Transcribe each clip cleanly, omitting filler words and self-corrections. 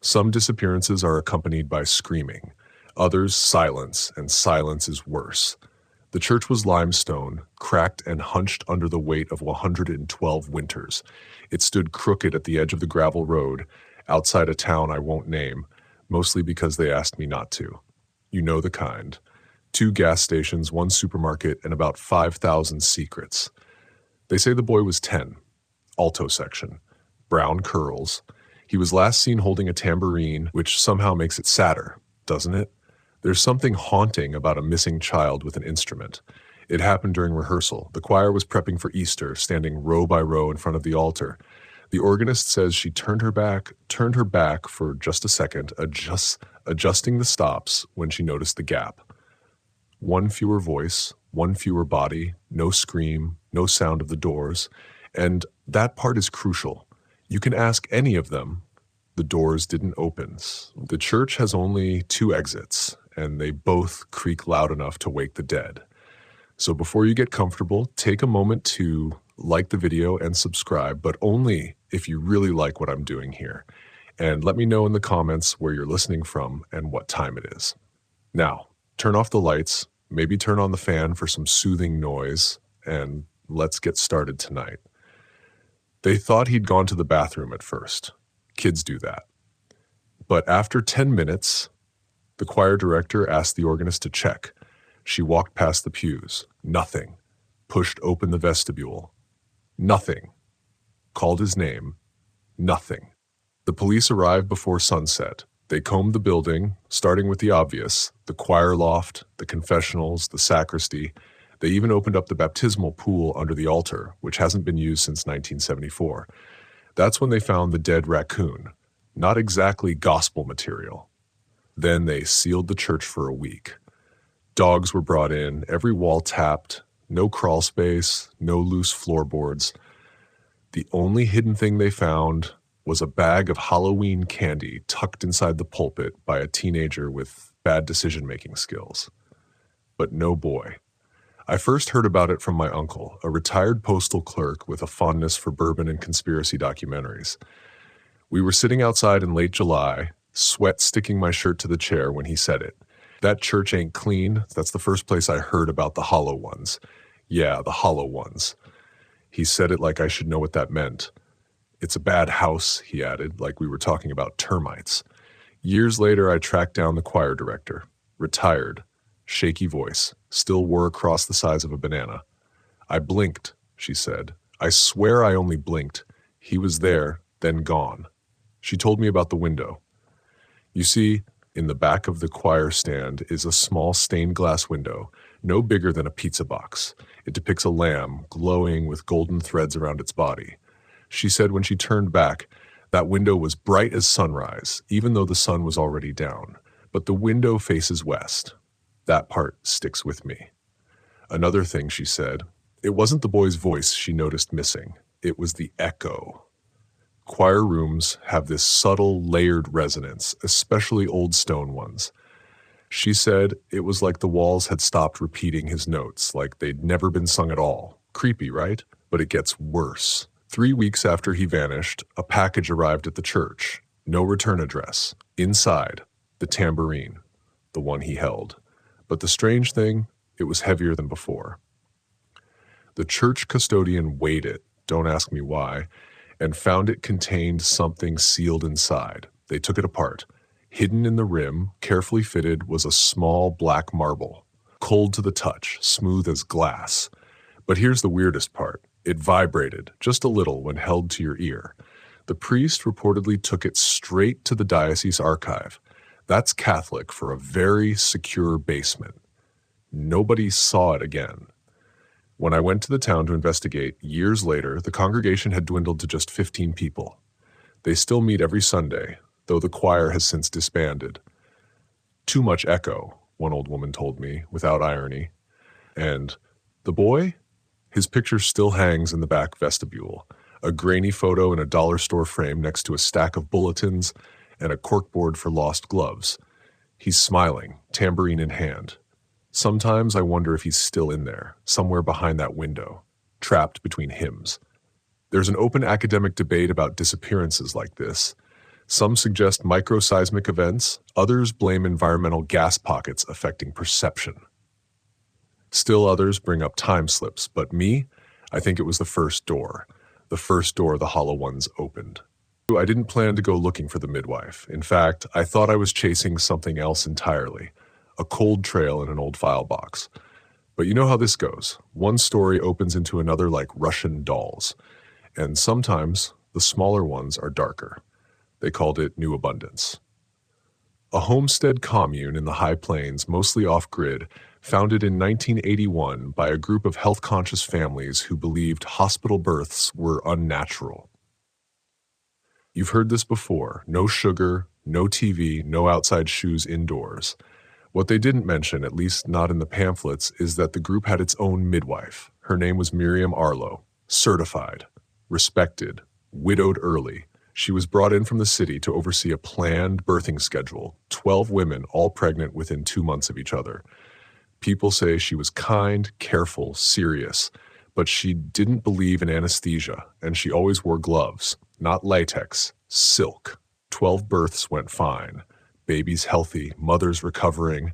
Some disappearances are accompanied by screaming, others silence, and silence is worse. The church was limestone, cracked and hunched under the weight of 112 winters. It stood crooked at the edge of the gravel road, outside a town I won't name, mostly because they asked me not to. You know the kind. 2 gas stations, 1 supermarket, and about 5,000 secrets. They say the boy was 10. Alto section. Brown curls. He was last seen holding a tambourine, which somehow makes it sadder, doesn't it? There's something haunting about a missing child with an instrument. It happened during rehearsal. The choir was prepping for Easter, standing row by row in front of the altar. The organist says she turned her back for just a second, adjusting the stops when she noticed the gap. 1 fewer voice, 1 fewer body, no scream, no sound of the doors. And that part is crucial. You can ask any of them. The doors didn't open. The church has only 2 exits, and they both creak loud enough to wake the dead. So before you get comfortable, take a moment to like the video and subscribe, but only if you really like what I'm doing here. And let me know in the comments where you're listening from and what time it is. Now, turn off the lights, maybe turn on the fan for some soothing noise, and let's get started tonight. They thought he'd gone to the bathroom at first. Kids do that. But after 10 minutes, the choir director asked the organist to check. She walked past the pews. Nothing. Pushed open the vestibule. Nothing. Called his name. Nothing. The police arrived before sunset. They combed the building, starting with the obvious, the choir loft, the confessionals, the sacristy. They even opened up the baptismal pool under the altar, which hasn't been used since 1974. That's when they found the dead raccoon. Not exactly gospel material. Then they sealed the church for a week. Dogs were brought in, every wall tapped, no crawl space, no loose floorboards. The only hidden thing they found was a bag of Halloween candy tucked inside the pulpit by a teenager with bad decision-making skills. But no boy. I first heard about it from my uncle, a retired postal clerk with a fondness for bourbon and conspiracy documentaries. We were sitting outside in late July, sweat sticking my shirt to the chair when he said it. That church ain't clean. That's the first place I heard about the hollow ones. Yeah, the hollow ones. He said it like I should know what that meant. It's a bad house, he added, like we were talking about termites. Years later, I tracked down the choir director. Retired. Shaky voice. Still wore a cross the size of a banana. I blinked, she said. I swear I only blinked. He was there, then gone. She told me about the window. You see, in the back of the choir stand is a small stained glass window, no bigger than a pizza box. It depicts a lamb, glowing with golden threads around its body. She said when she turned back, that window was bright as sunrise, even though the sun was already down. But the window faces west. That part sticks with me. Another thing she said, it wasn't the boy's voice she noticed missing. It was the echo. Choir rooms have this subtle, layered resonance, especially old stone ones. She said it was like the walls had stopped repeating his notes, like they'd never been sung at all. Creepy, right? But it gets worse. 3 weeks after he vanished, a package arrived at the church. No return address. Inside, the tambourine, the one he held. But the strange thing, it was heavier than before. The church custodian weighed it, don't ask me why, and found it contained something sealed inside. They took it apart. Hidden in the rim, carefully fitted, was a small black marble. Cold to the touch, smooth as glass. But here's the weirdest part. It vibrated, just a little, when held to your ear. The priest reportedly took it straight to the diocese archive. That's Catholic for a very secure basement. Nobody saw it again. When I went to the town to investigate, years later, the congregation had dwindled to just 15 people. They still meet every Sunday, though the choir has since disbanded. Too much echo, one old woman told me, without irony. And the boy? His picture still hangs in the back vestibule, a grainy photo in a dollar store frame next to a stack of bulletins and a corkboard for lost gloves. He's smiling, tambourine in hand. Sometimes I wonder if he's still in there, somewhere behind that window, trapped between hymns. There's an open academic debate about disappearances like this. Some suggest microseismic events, others blame environmental gas pockets affecting perception. Still others bring up time slips, but me, I think it was the first door the hollow ones opened. I didn't plan to go looking for the midwife. In fact, I thought I was chasing something else entirely, a cold trail in an old file box. But you know how this goes. One story opens into another like Russian dolls, and sometimes the smaller ones are darker. They called it New Abundance. A homestead commune in the High Plains, mostly off-grid, founded in 1981 by a group of health-conscious families who believed hospital births were unnatural. You've heard this before: no sugar, no TV, no outside shoes indoors. What they didn't mention, at least not in the pamphlets, is that the group had its own midwife. Her name was Miriam Arlo, certified, respected, widowed early. She was brought in from the city to oversee a planned birthing schedule, 12 women, all pregnant within 2 months of each other. People say she was kind, careful, serious, but she didn't believe in anesthesia, and she always wore gloves, not latex, silk. 12 births went fine. Babies healthy, mothers recovering.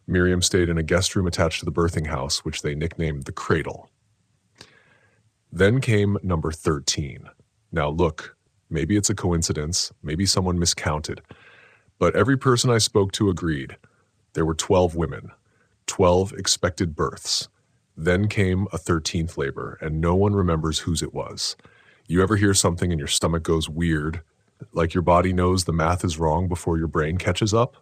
Miriam stayed in a guest room attached to the birthing house, which they nicknamed the Cradle. Then came number 13. Now look, maybe it's a coincidence, maybe someone miscounted, but every person I spoke to agreed. There were 12 women, 12 expected births. Then came a 13th labor, and no one remembers whose it was. You ever hear something and your stomach goes weird, like your body knows the math is wrong before your brain catches up?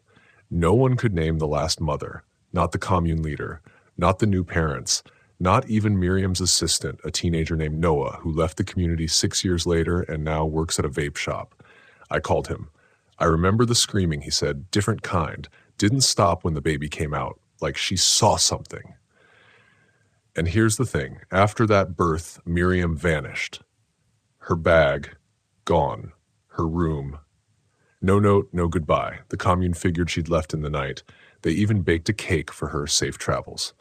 No one could name the last mother, not the commune leader, not the new parents, not even Miriam's assistant, a teenager named Noah, who left the community 6 years later and now works at a vape shop. I called him. I remember the screaming, he said, different kind. Didn't stop when the baby came out, like she saw something. And here's the thing. After that birth, Miriam vanished. Her bag, gone. Her room. No note, no goodbye. The commune figured she'd left in the night. They even baked a cake for her safe travels.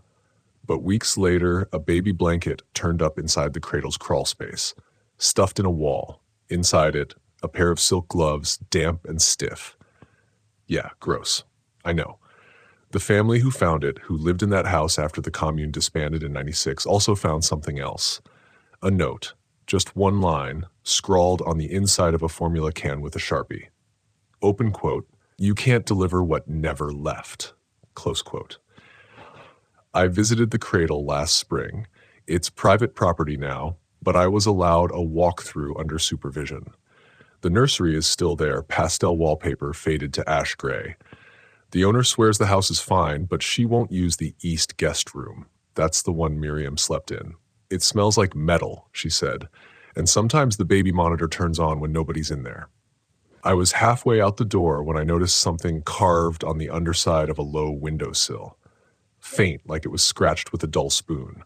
But weeks later, a baby blanket turned up inside the cradle's crawl space, stuffed in a wall. Inside it, a pair of silk gloves, damp and stiff. Yeah, gross. I know. The family who found it, who lived in that house after the commune disbanded in '96, also found something else. A note, just one line, scrawled on the inside of a formula can with a Sharpie. Open quote, "You can't deliver what never left." Close quote. I visited the cradle last spring. It's private property now, but I was allowed a walkthrough under supervision. The nursery is still there, pastel wallpaper faded to ash gray. The owner swears the house is fine, but she won't use the east guest room. That's the one Miriam slept in. It smells like metal, she said, and sometimes the baby monitor turns on when nobody's in there. I was halfway out the door when I noticed something carved on the underside of a low windowsill. Faint, like it was scratched with a dull spoon.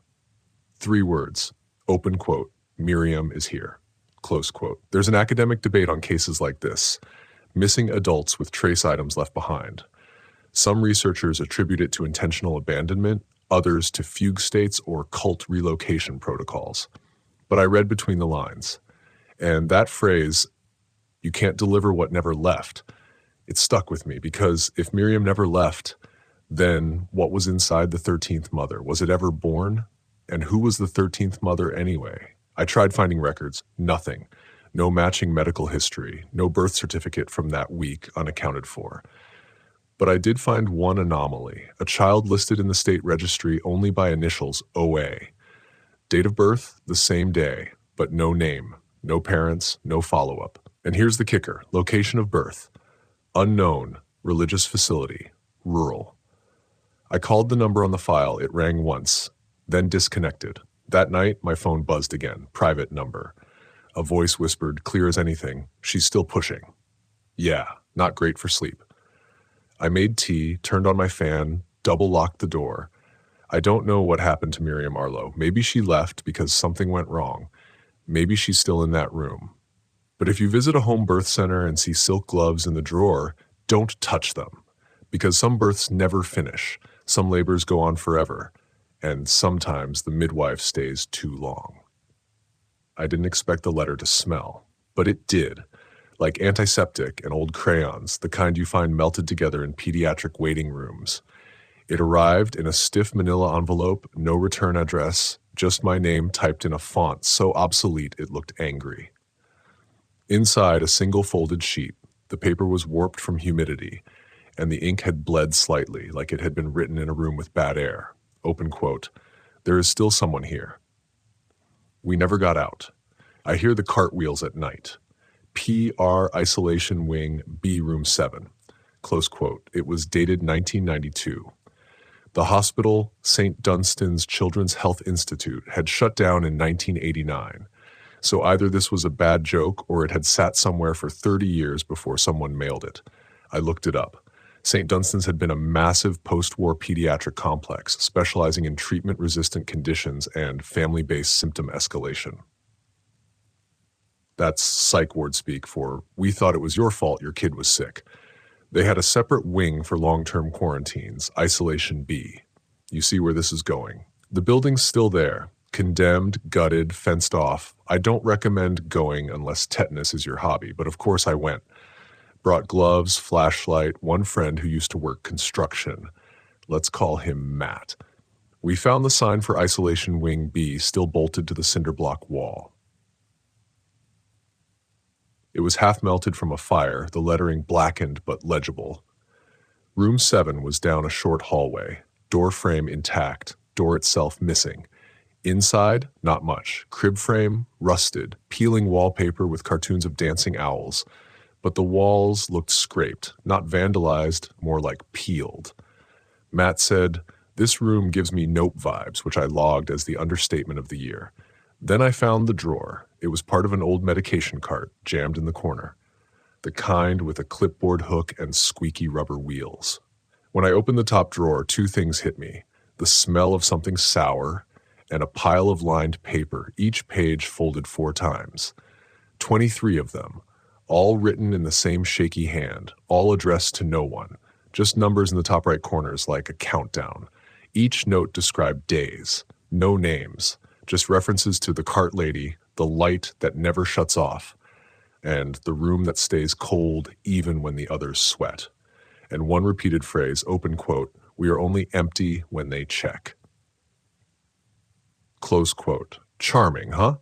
3 words, open quote, "Miriam is here," close quote. There's an academic debate on cases like this, missing adults with trace items left behind. Some researchers attribute it to intentional abandonment, others to fugue states or cult relocation protocols. But I read between the lines, and that phrase, "you can't deliver what never left," it stuck with me, because if Miriam never left, then what was inside the 13th mother? Was it ever born? And who was the 13th mother anyway? I tried finding records. Nothing. No matching medical history. No birth certificate from that week unaccounted for. But I did find one anomaly. A child listed in the state registry only by initials OA. Date of birth, the same day, but no name. No parents, no follow-up. And here's the kicker. Location of birth. Unknown. Religious facility. Rural. I called the number on the file. It rang once, then disconnected. That night, my phone buzzed again. Private number. A voice whispered, clear as anything, "She's still pushing." Yeah, not great for sleep. I made tea, turned on my fan, double-locked the door. I don't know what happened to Miriam Arlo. Maybe she left because something went wrong. Maybe she's still in that room. But if you visit a home birth center and see silk gloves in the drawer, don't touch them. Because some births never finish. Some labors go on forever, and sometimes the midwife stays too long. I didn't expect the letter to smell, but it did. like antiseptic and old crayons, the kind you find melted together in pediatric waiting rooms. It arrived in a stiff manila envelope, no return address, just my name typed in a font so obsolete it looked angry. Inside, a single folded sheet. The paper was warped from humidity, and the ink had bled slightly, like it had been written in a room with bad air. Open quote. There is still someone here. We never got out. I hear the cartwheels at night. PR Isolation Wing B Room 7. Close quote. It was dated 1992. The hospital, St. Dunstan's Children's Health Institute, had shut down in 1989. So either this was a bad joke or it had sat somewhere for 30 years before someone mailed it. I looked it up. St. Dunstan's had been a massive post-war pediatric complex specializing in treatment-resistant conditions and family-based symptom escalation. That's psych ward speak for, we thought it was your fault your kid was sick. They had a separate wing for long-term quarantines, Isolation B. You see where this is going. The building's still there, condemned, gutted, fenced off. I don't recommend going unless tetanus is your hobby, but of course I went. Brought gloves, flashlight, one friend who used to work construction. Let's call him Matt. We found the sign for Isolation Wing B still bolted to the cinder block wall. It was half melted from a fire, the lettering blackened but legible. Room 7 was down a short hallway, door frame intact, door itself missing. Inside, not much. Crib frame, rusted, peeling wallpaper with cartoons of dancing owls. But the walls looked scraped, not vandalized, more like peeled. Matt said, "This room gives me Nope vibes," which I logged as the understatement of the year. Then I found the drawer. It was part of an old medication cart, jammed in the corner. The kind with a clipboard hook and squeaky rubber wheels. When I opened the top drawer, two things hit me. The smell of something sour and a pile of lined paper, each page folded 4 times. 23 of them, all written in the same shaky hand, all addressed to no one. Just numbers in the top right corners like a countdown. Each note described days, no names, just references to the cart lady, the light that never shuts off, and the room that stays cold even when the others sweat. And one repeated phrase, open quote, "We are only empty when they check." Close quote. Charming, huh?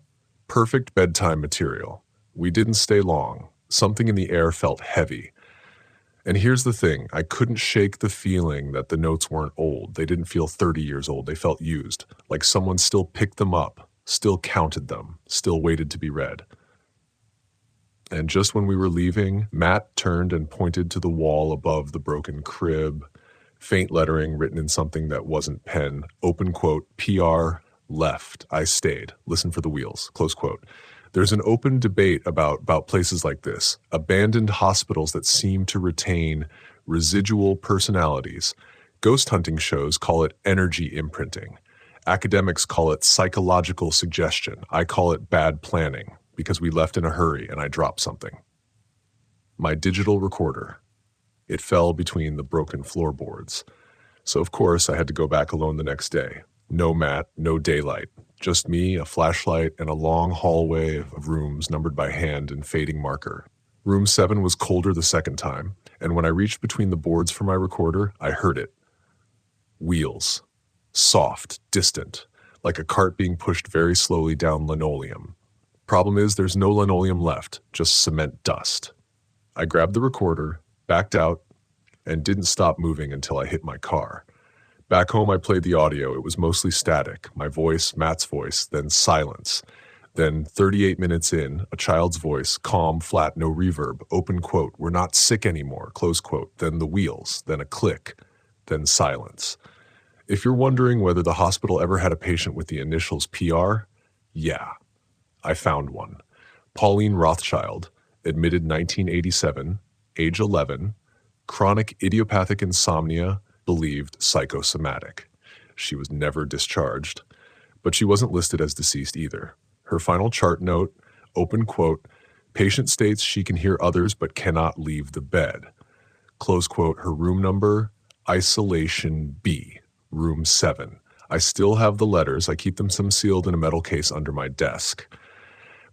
Perfect bedtime material. We didn't stay long. Something in the air felt heavy. And here's the thing, I couldn't shake the feeling that the notes weren't old. They didn't feel 30 years old. They felt used, like someone still picked them up, still counted them, still waited to be read. And just when we were leaving, Matt turned and pointed to the wall above the broken crib, faint lettering written in something that wasn't pen, open quote, PR, left, I stayed, listen for the wheels, close quote. There's an open debate about places like this, abandoned hospitals that seem to retain residual personalities. Ghost hunting shows call it energy imprinting. Academics call it psychological suggestion. I call it bad planning because we left in a hurry and I dropped something. My digital recorder. It fell between the broken floorboards. So of course I had to go back alone the next day. No Matt, no daylight. Just me, a flashlight, and a long hallway of rooms numbered by hand and fading marker. Room 7 was colder the second time, and when I reached between the boards for my recorder, I heard it. Wheels. Soft, distant, like a cart being pushed very slowly down linoleum. Problem is, there's no linoleum left, just cement dust. I grabbed the recorder, backed out, and didn't stop moving until I hit my car. Back home, I played the audio. It was mostly static. My voice, Matt's voice, then silence. Then 38 minutes in, a child's voice, calm, flat, no reverb, open quote, "We're not sick anymore," close quote. Then the wheels, then a click, then silence. If you're wondering whether the hospital ever had a patient with the initials PR, yeah, I found one. Pauline Rothschild, admitted 1987, age 11, chronic idiopathic insomnia, believed psychosomatic. She was never discharged, but she wasn't listed as deceased either. Her final chart note, open quote, "Patient states she can hear others but cannot leave the bed." Close quote, her room number, Isolation B, room 7. I still have the letters. I keep them some sealed in a metal case under my desk.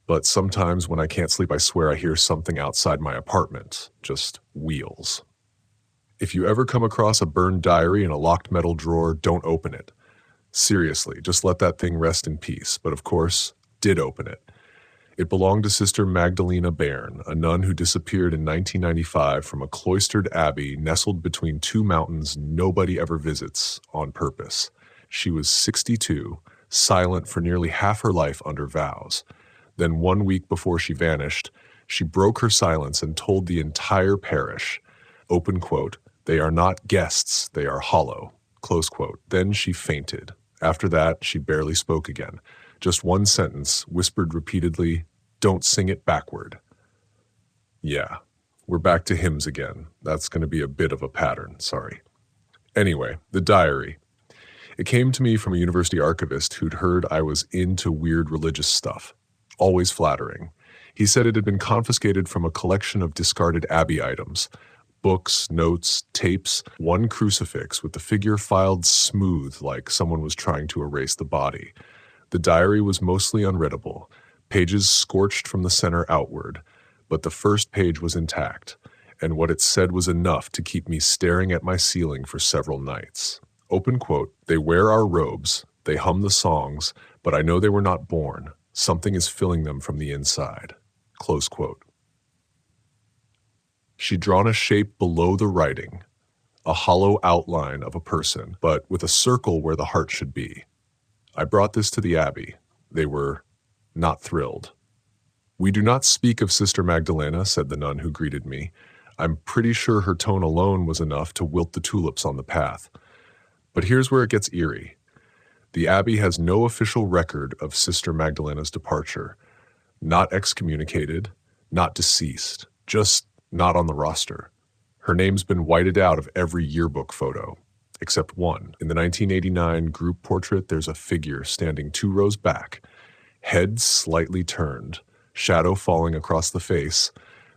But sometimes when I can't sleep, I swear I hear something outside my apartment, just wheels. If you ever come across a burned diary in a locked metal drawer, don't open it. Seriously, just let that thing rest in peace. But of course, did open it. It belonged to Sister Magdalena Bairn, a nun who disappeared in 1995 from a cloistered abbey nestled between two mountains nobody ever visits on purpose. She was 62, silent for nearly half her life under vows. Then 1 week before she vanished, she broke her silence and told the entire parish, open quote, "They are not guests, they are hollow," close quote. Then she fainted. After that, she barely spoke again. Just one sentence, whispered repeatedly, "Don't sing it backward." Yeah, we're back to hymns again. That's going to be a bit of a pattern, sorry. Anyway, the diary. It came to me from a university archivist who'd heard I was into weird religious stuff. Always flattering. He said it had been confiscated from a collection of discarded abbey items. Books, notes, tapes, one crucifix with the figure filed smooth like someone was trying to erase the body. The diary was mostly unreadable, pages scorched from the center outward, but the first page was intact, and what it said was enough to keep me staring at my ceiling for several nights. Open quote, "They wear our robes, they hum the songs, but I know they were not born. Something is filling them from the inside." Close quote. She'd drawn a shape below the writing, a hollow outline of a person, but with a circle where the heart should be. I brought this to the abbey. They were not thrilled. "We do not speak of Sister Magdalena," said the nun who greeted me. "I'm pretty sure her tone alone was enough to wilt the tulips on the path." But here's where it gets eerie. The abbey has no official record of Sister Magdalena's departure. Not excommunicated, not deceased, just not on the roster. Her name's been whited out of every yearbook photo, except one. In the 1989 group portrait, there's a figure standing 2 rows back, head slightly turned, shadow falling across the face,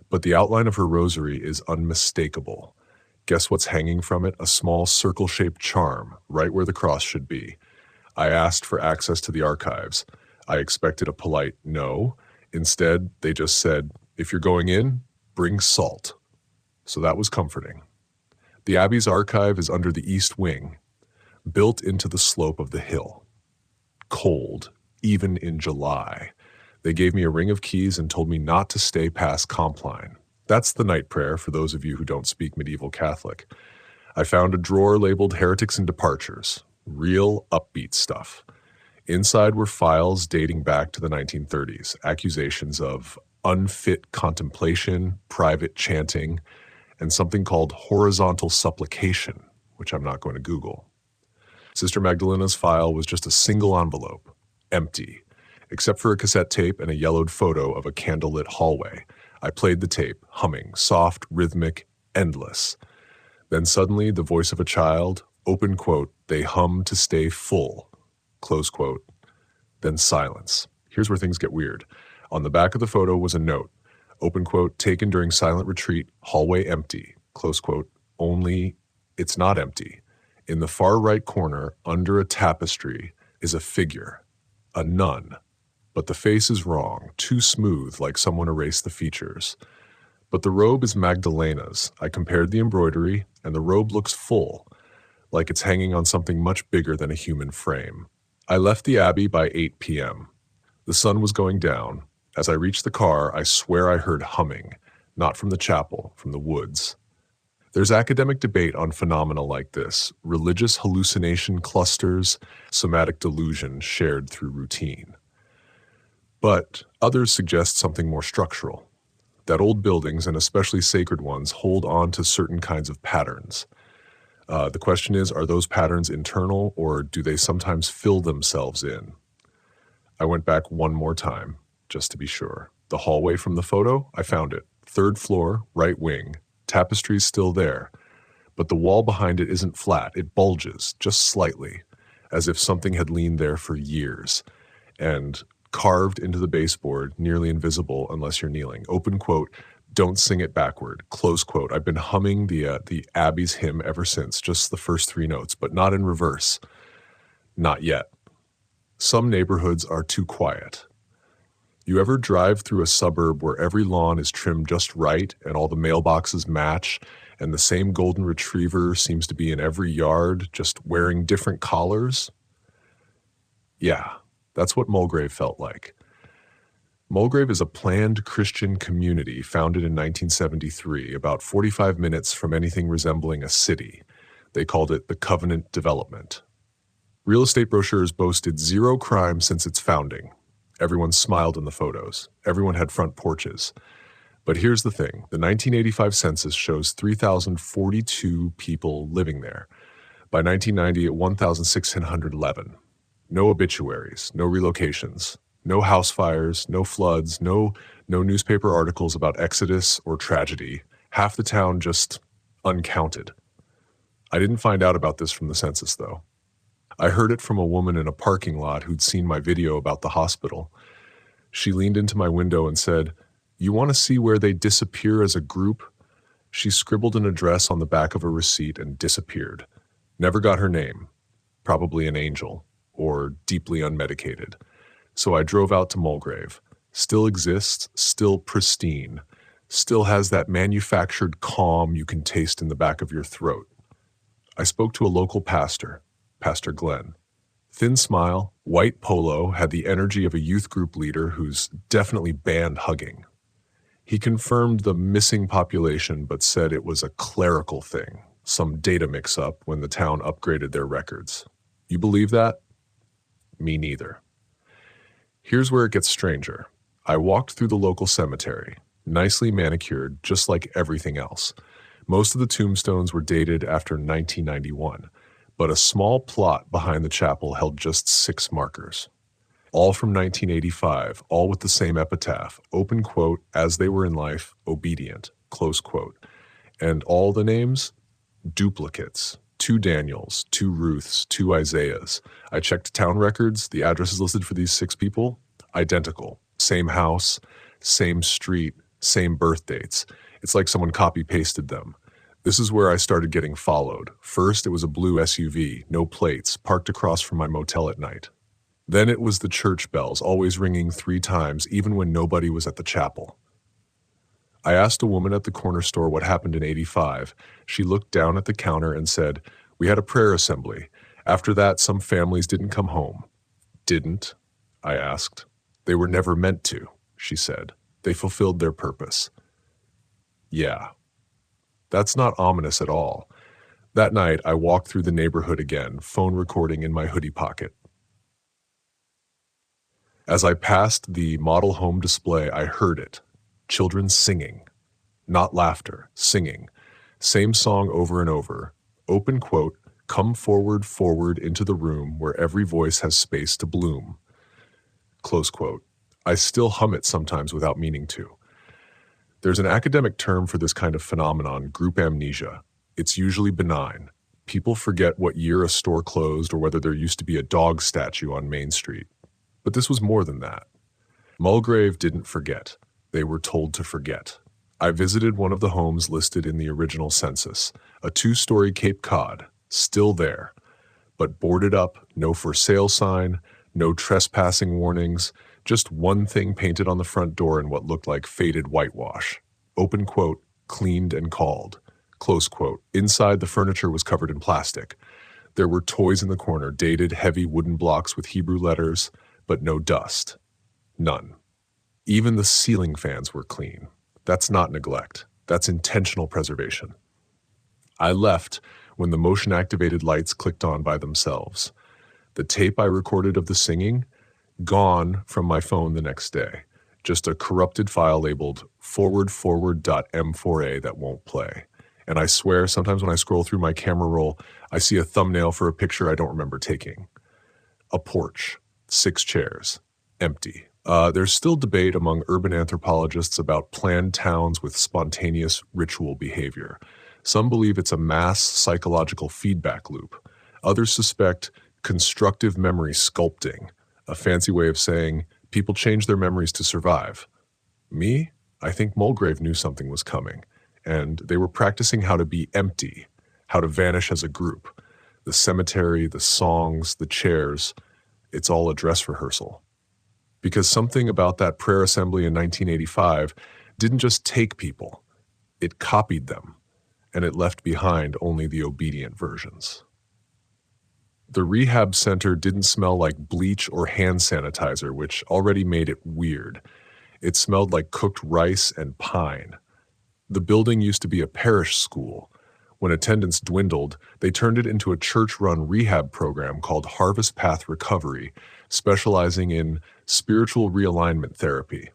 but the outline of her rosary is unmistakable. Guess what's hanging from it? A small circle-shaped charm, right where the cross should be. I asked for access to the archives. I expected a polite no. Instead, they just said, "If you're going in, bring salt." So that was comforting. The Abbey's archive is under the east wing, built into the slope of the hill. Cold, even in July. They gave me a ring of keys and told me not to stay past Compline. That's the night prayer for those of you who don't speak medieval Catholic. I found a drawer labeled Heretics and Departures. Real upbeat stuff. Inside were files dating back to the 1930s, accusations of unfit contemplation, private chanting, and something called horizontal supplication, which I'm not going to Google. Sister Magdalena's file was just a single envelope, empty, except for a cassette tape and a yellowed photo of a candlelit hallway. I played the tape, humming, soft, rhythmic, endless. Then suddenly the voice of a child, open quote, "They hum to stay full," close quote. Then silence. Here's where things get weird. On the back of the photo was a note, open quote, "Taken during silent retreat, hallway empty," close quote. Only it's not empty. In the far right corner, under a tapestry, is a figure, a nun. But the face is wrong, too smooth, like someone erased the features. But the robe is Magdalena's. I compared the embroidery, and the robe looks full, like it's hanging on something much bigger than a human frame. I left the Abbey by 8 p.m. The sun was going down. As I reached the car, I swear I heard humming, not from the chapel, from the woods. There's academic debate on phenomena like this, religious hallucination clusters, somatic delusion shared through routine. But others suggest something more structural, that old buildings, and especially sacred ones, hold on to certain kinds of patterns. The question is, are those patterns internal, or do they sometimes fill themselves in? I went back one more time, just to be sure. The hallway from the photo, I found it. 3rd floor, right wing. Tapestry's still there. But the wall behind it isn't flat. It bulges, just slightly, as if something had leaned there for years. And carved into the baseboard, nearly invisible unless you're kneeling. Open quote, "Don't sing it backward," close quote. I've been humming the Abbey's hymn ever since, just the first 3 notes, but not in reverse. Not yet. Some neighborhoods are too quiet. You ever drive through a suburb where every lawn is trimmed just right and all the mailboxes match, and the same golden retriever seems to be in every yard, just wearing different collars? Yeah, that's what Mulgrave felt like. Mulgrave is a planned Christian community founded in 1973, about 45 minutes from anything resembling a city. They called it the Covenant Development. Real estate brochures boasted 0 crime since its founding. Everyone smiled in the photos. Everyone had front porches. But here's the thing. The 1985 census shows 3,042 people living there. By 1990, 1,611. No obituaries, no relocations, no house fires, no floods, no newspaper articles about exodus or tragedy. Half the town just uncounted. I didn't find out about this from the census, though. I heard it from a woman in a parking lot who'd seen my video about the hospital. She leaned into my window and said, "You want to see where they disappear as a group?" She scribbled an address on the back of a receipt and disappeared. Never got her name. Probably an angel, or deeply unmedicated. So I drove out to Mulgrave. Still exists, still pristine, still has that manufactured calm you can taste in the back of your throat. I spoke to a local pastor, Pastor Glenn. Thin smile, white polo, had the energy of a youth group leader who's definitely banned hugging. He confirmed the missing population but said it was a clerical thing, some data mix-up when the town upgraded their records. You believe that? Me neither. Here's where it gets stranger. I walked through the local cemetery, nicely manicured, just like everything else. Most of the tombstones were dated after 1991, but a small plot behind the chapel held just 6 markers. All from 1985, all with the same epitaph, open quote, "as they were in life, obedient," close quote. And all the names? Duplicates. 2 Daniels, 2 Ruths, 2 Isaiahs. I checked town records. The addresses listed for these 6 people, identical. Same house, same street, same birth dates. It's like someone copy-pasted them. This is where I started getting followed. First, it was a blue SUV, no plates, parked across from my motel at night. Then it was the church bells, always ringing 3 times, even when nobody was at the chapel. I asked a woman at the corner store what happened in '85. She looked down at the counter and said, "We had a prayer assembly. After that, some families didn't come home." Didn't? I asked. "They were never meant to," she said. "They fulfilled their purpose." Yeah. That's not ominous at all. That night, I walked through the neighborhood again, phone recording in my hoodie pocket. As I passed the model home display, I heard it. Children singing. Not laughter, singing. Same song over and over. Open quote, "Come forward, forward into the room where every voice has space to bloom." Close quote. I still hum it sometimes without meaning to. There's an academic term for this kind of phenomenon, group amnesia. It's usually benign. People forget what year a store closed or whether there used to be a dog statue on Main Street. But this was more than that. Mulgrave didn't forget. They were told to forget. I visited one of the homes listed in the original census, a 2-story Cape Cod, still there, but boarded up, no for sale sign, no trespassing warnings, just one thing painted on the front door in what looked like faded whitewash. Open quote, "cleaned and called." Close quote. Inside, the furniture was covered in plastic. There were toys in the corner, dated, heavy wooden blocks with Hebrew letters, but no dust. None. Even the ceiling fans were clean. That's not neglect. That's intentional preservation. I left when the motion-activated lights clicked on by themselves. The tape I recorded of the singing, gone from my phone the next day. Just a corrupted file labeled forward.m4a that won't play. And I swear, sometimes when I scroll through my camera roll, I see a thumbnail for a picture I don't remember taking. A porch, 6 chairs, empty. There's still debate among urban anthropologists about planned towns with spontaneous ritual behavior. Some believe it's a mass psychological feedback loop. Others suspect constructive memory sculpting, a fancy way of saying people change their memories to survive. Me? I think Mulgrave knew something was coming, and they were practicing how to be empty, how to vanish as a group. The cemetery, the songs, the chairs, it's all a dress rehearsal. Because something about that prayer assembly in 1985 didn't just take people, it copied them, and it left behind only the obedient versions. The rehab center didn't smell like bleach or hand sanitizer, which already made it weird. It smelled like cooked rice and pine. The building used to be a parish school. When attendance dwindled, they turned it into a church-run rehab program called Harvest Path Recovery, specializing in spiritual realignment therapy.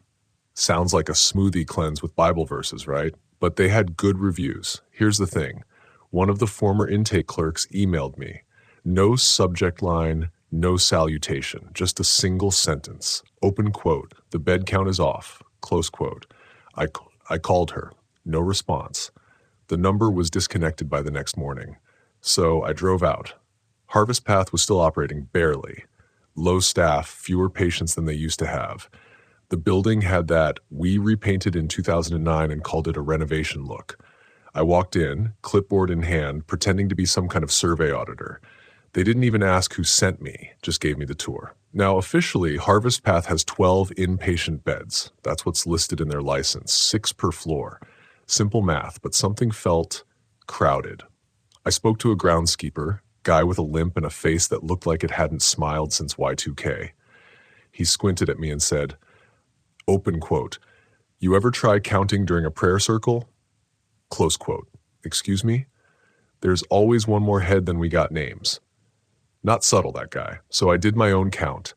Sounds like a smoothie cleanse with Bible verses, right? But they had good reviews. Here's the thing. One of the former intake clerks emailed me. No subject line, no salutation, just a single sentence. Open quote, the bed count is off, close quote. I called her. No response. The number was disconnected by the next morning. So I drove out. Harvest Path was still operating barely. Low staff, fewer patients than they used to have. The building had that we repainted in 2009 and called it a renovation look. I walked in, clipboard in hand, pretending to be some kind of survey auditor. They didn't even ask who sent me, just gave me the tour. Now, officially, Harvest Path has 12 inpatient beds. That's what's listed in their license, 6 per floor. Simple math, but something felt crowded. I spoke to a groundskeeper, guy with a limp and a face that looked like it hadn't smiled since Y2K. He squinted at me and said, open quote, you ever try counting during a prayer circle? Close quote. Excuse me? There's always one more head than we got names. Not subtle, that guy. So I did my own count.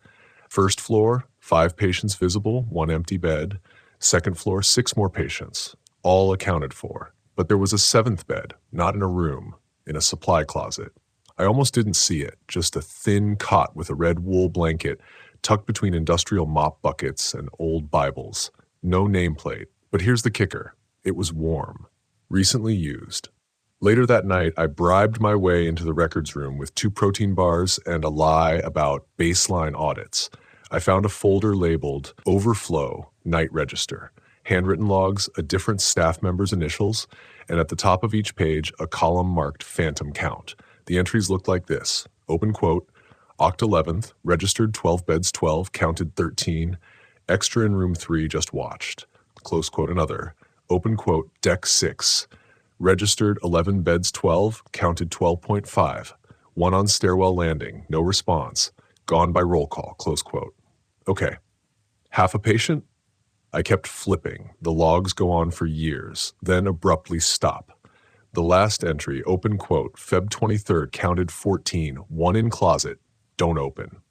First floor, 5 patients visible, 1 empty bed. Second floor, 6 more patients, all accounted for. But there was a 7th bed, not in a room, in a supply closet. I almost didn't see it, just a thin cot with a red wool blanket tucked between industrial mop buckets and old Bibles. No nameplate. But here's the kicker. It was warm. Recently used. Later that night, I bribed my way into the records room with 2 protein bars and a lie about baseline audits. I found a folder labeled Overflow Night Register, handwritten logs, a different staff member's initials, and at the top of each page, a column marked Phantom Count. The entries looked like this. Open quote, Oct 11th, registered 12 beds 12, counted 13, extra in room 3, just watched. Close quote another. Open quote, Deck 6. Registered 11 beds 12, counted 12.5. 1 on stairwell landing, no response. Gone by roll call, close quote. Okay, half a patient? I kept flipping. The logs go on for years, then abruptly stop. The last entry, open quote, Feb 23rd, counted 14, 1 in closet, don't open.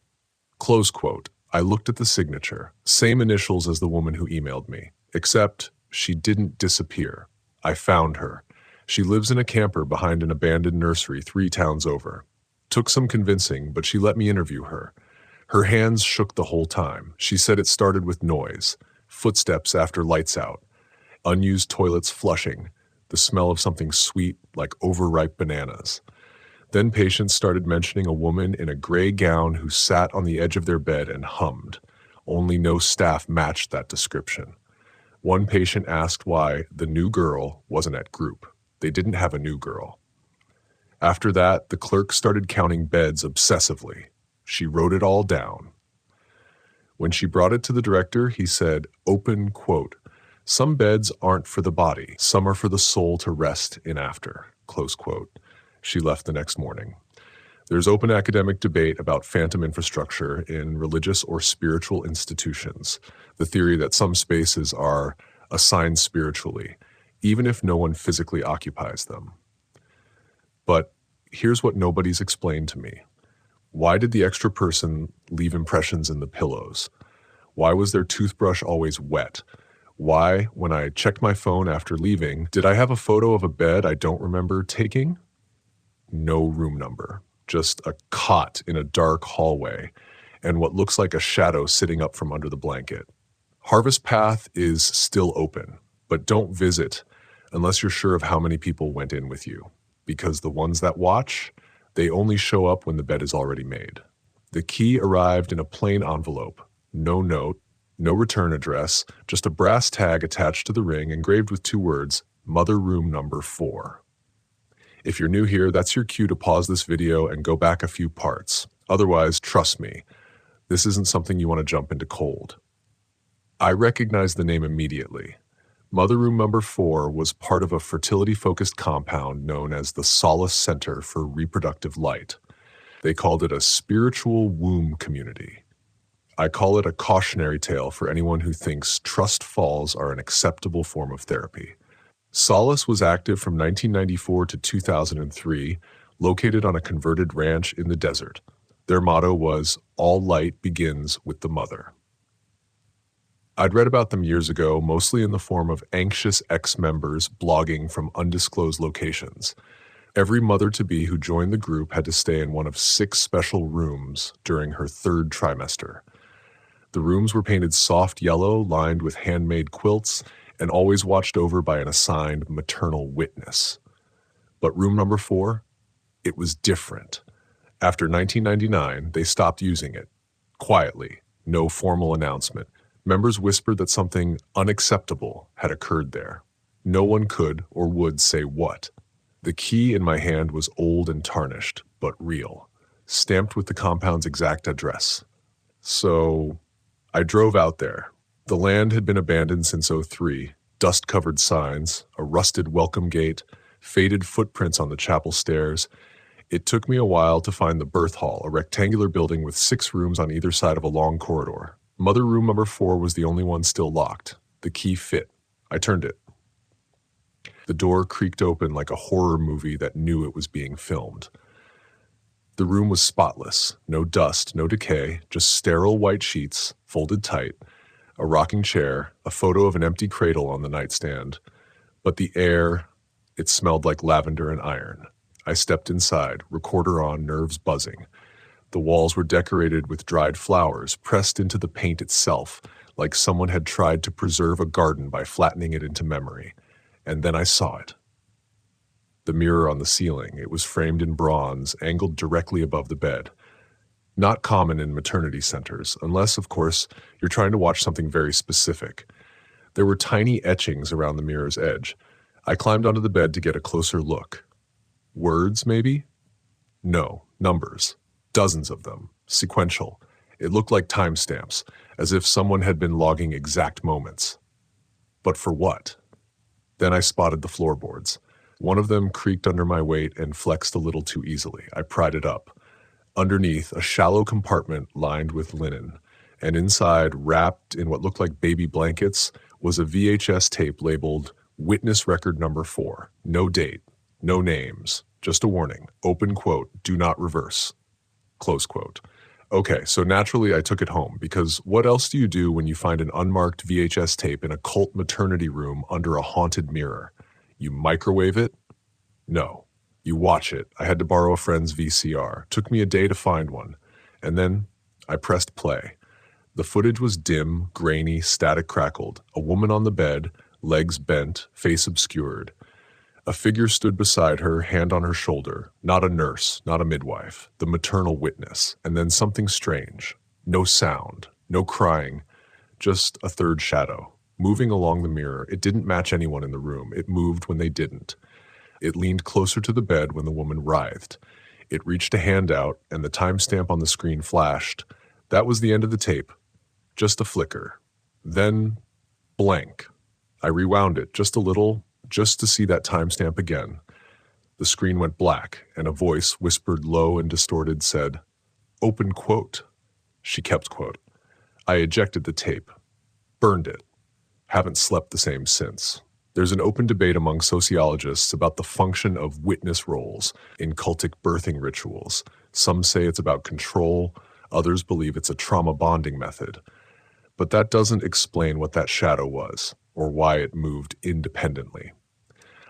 Close quote. I looked at the signature, same initials as the woman who emailed me, except she didn't disappear. I found her. She lives in a camper behind an abandoned nursery 3 towns over. Took some convincing, but she let me interview her. Her hands shook the whole time. She said it started with noise, footsteps after lights out, unused toilets flushing, the smell of something sweet like overripe bananas. Then patients started mentioning a woman in a gray gown who sat on the edge of their bed and hummed. Only no staff matched that description. One patient asked why the new girl wasn't at group. They didn't have a new girl. After that, the clerk started counting beds obsessively. She wrote it all down. When she brought it to the director, he said, open quote, some beds aren't for the body, some are for the soul to rest in after, close quote. She left the next morning. There's open academic debate about phantom infrastructure in religious or spiritual institutions, the theory that some spaces are assigned spiritually, even if no one physically occupies them. But here's what nobody's explained to me. Why did the extra person leave impressions in the pillows? Why was their toothbrush always wet? Why, when I checked my phone after leaving, did I have a photo of a bed I don't remember taking? No room number, just a cot in a dark hallway and what looks like a shadow sitting up from under the blanket. Harvest Path is still open, but don't visit unless you're sure of how many people went in with you, because the ones that watch, they only show up when the bed is already made. The key arrived in a plain envelope, no note, no return address, just a brass tag attached to the ring engraved with 2 words, Mother Room Number 4. If you're new here, that's your cue to pause this video and go back a few parts. Otherwise, trust me, This isn't something you want to jump into cold. I recognized the name immediately. Mother Room Number 4 was part of a fertility-focused compound known as the Solace Center for Reproductive Light. They called it a spiritual womb community. I call it a cautionary tale for anyone who thinks trust falls are an acceptable form of therapy. Solace was active from 1994 to 2003, located on a converted ranch in the desert. Their motto was, "All light begins with the mother." I'd read about them years ago, mostly in the form of anxious ex-members blogging from undisclosed locations. Every mother-to-be who joined the group had to stay in one of 6 special rooms during her 3rd trimester. The rooms were painted soft yellow, lined with handmade quilts, and always watched over by an assigned maternal witness. But room number 4? It was different. After 1999, they stopped using it. Quietly, no formal announcement. Members whispered that something unacceptable had occurred there. No one could or would say what. The key in my hand was old and tarnished, but real, stamped with the compound's exact address. So I drove out there. The land had been abandoned since '03, dust-covered signs, a rusted welcome gate, faded footprints on the chapel stairs. It took me a while to find the birth hall, a rectangular building with 6 rooms on either side of a long corridor. Mother Room Number 4 was the only one still locked. The key fit. I turned it. The door creaked open like a horror movie that knew it was being filmed. The room was spotless. No dust, no decay, just sterile white sheets, folded tight, a rocking chair, a photo of an empty cradle on the nightstand. But the air, it smelled like lavender and iron. I stepped inside, recorder on, nerves buzzing. The walls were decorated with dried flowers, pressed into the paint itself, like someone had tried to preserve a garden by flattening it into memory. And then I saw it. The mirror on the ceiling, it was framed in bronze, angled directly above the bed. Not common in maternity centers, unless, of course, you're trying to watch something very specific. There were tiny etchings around the mirror's edge. I climbed onto the bed to get a closer look. Words, maybe? No, numbers. Dozens of them, sequential. It looked like timestamps, as if someone had been logging exact moments. But for what? Then I spotted the floorboards. One of them creaked under my weight and flexed a little too easily. I pried it up. Underneath, a shallow compartment lined with linen, and inside, wrapped in what looked like baby blankets, was a VHS tape labeled Witness Record Number 4. No date, no names, just a warning. Open quote, do not reverse. Close quote. Okay, so naturally I took it home, because what else do you do when you find an unmarked VHS tape in a cult maternity room under a haunted mirror? You microwave it? No. You watch it. I had to borrow a friend's VCR. Took me a day to find one. And then I pressed play. The footage was dim, grainy, static crackled. A woman on the bed, legs bent, face obscured. A figure stood beside her, hand on her shoulder. Not a nurse, not a midwife. The maternal witness. And then something strange. No sound. No crying. Just a third shadow. Moving along the mirror. It didn't match anyone in the room. It moved when they didn't. It leaned closer to the bed when the woman writhed. It reached a hand out, and the timestamp on the screen flashed. That was the end of the tape. Just a flicker. Then, blank. I rewound it just a little, just to see that timestamp again. The screen went black, and a voice, whispered low and distorted, said, "Open quote." She kept quote. I ejected the tape. Burned it. Haven't slept the same since. There's an open debate among sociologists about the function of witness roles in cultic birthing rituals. Some say it's about control, others believe it's a trauma bonding method. But that doesn't explain what that shadow was, or why it moved independently.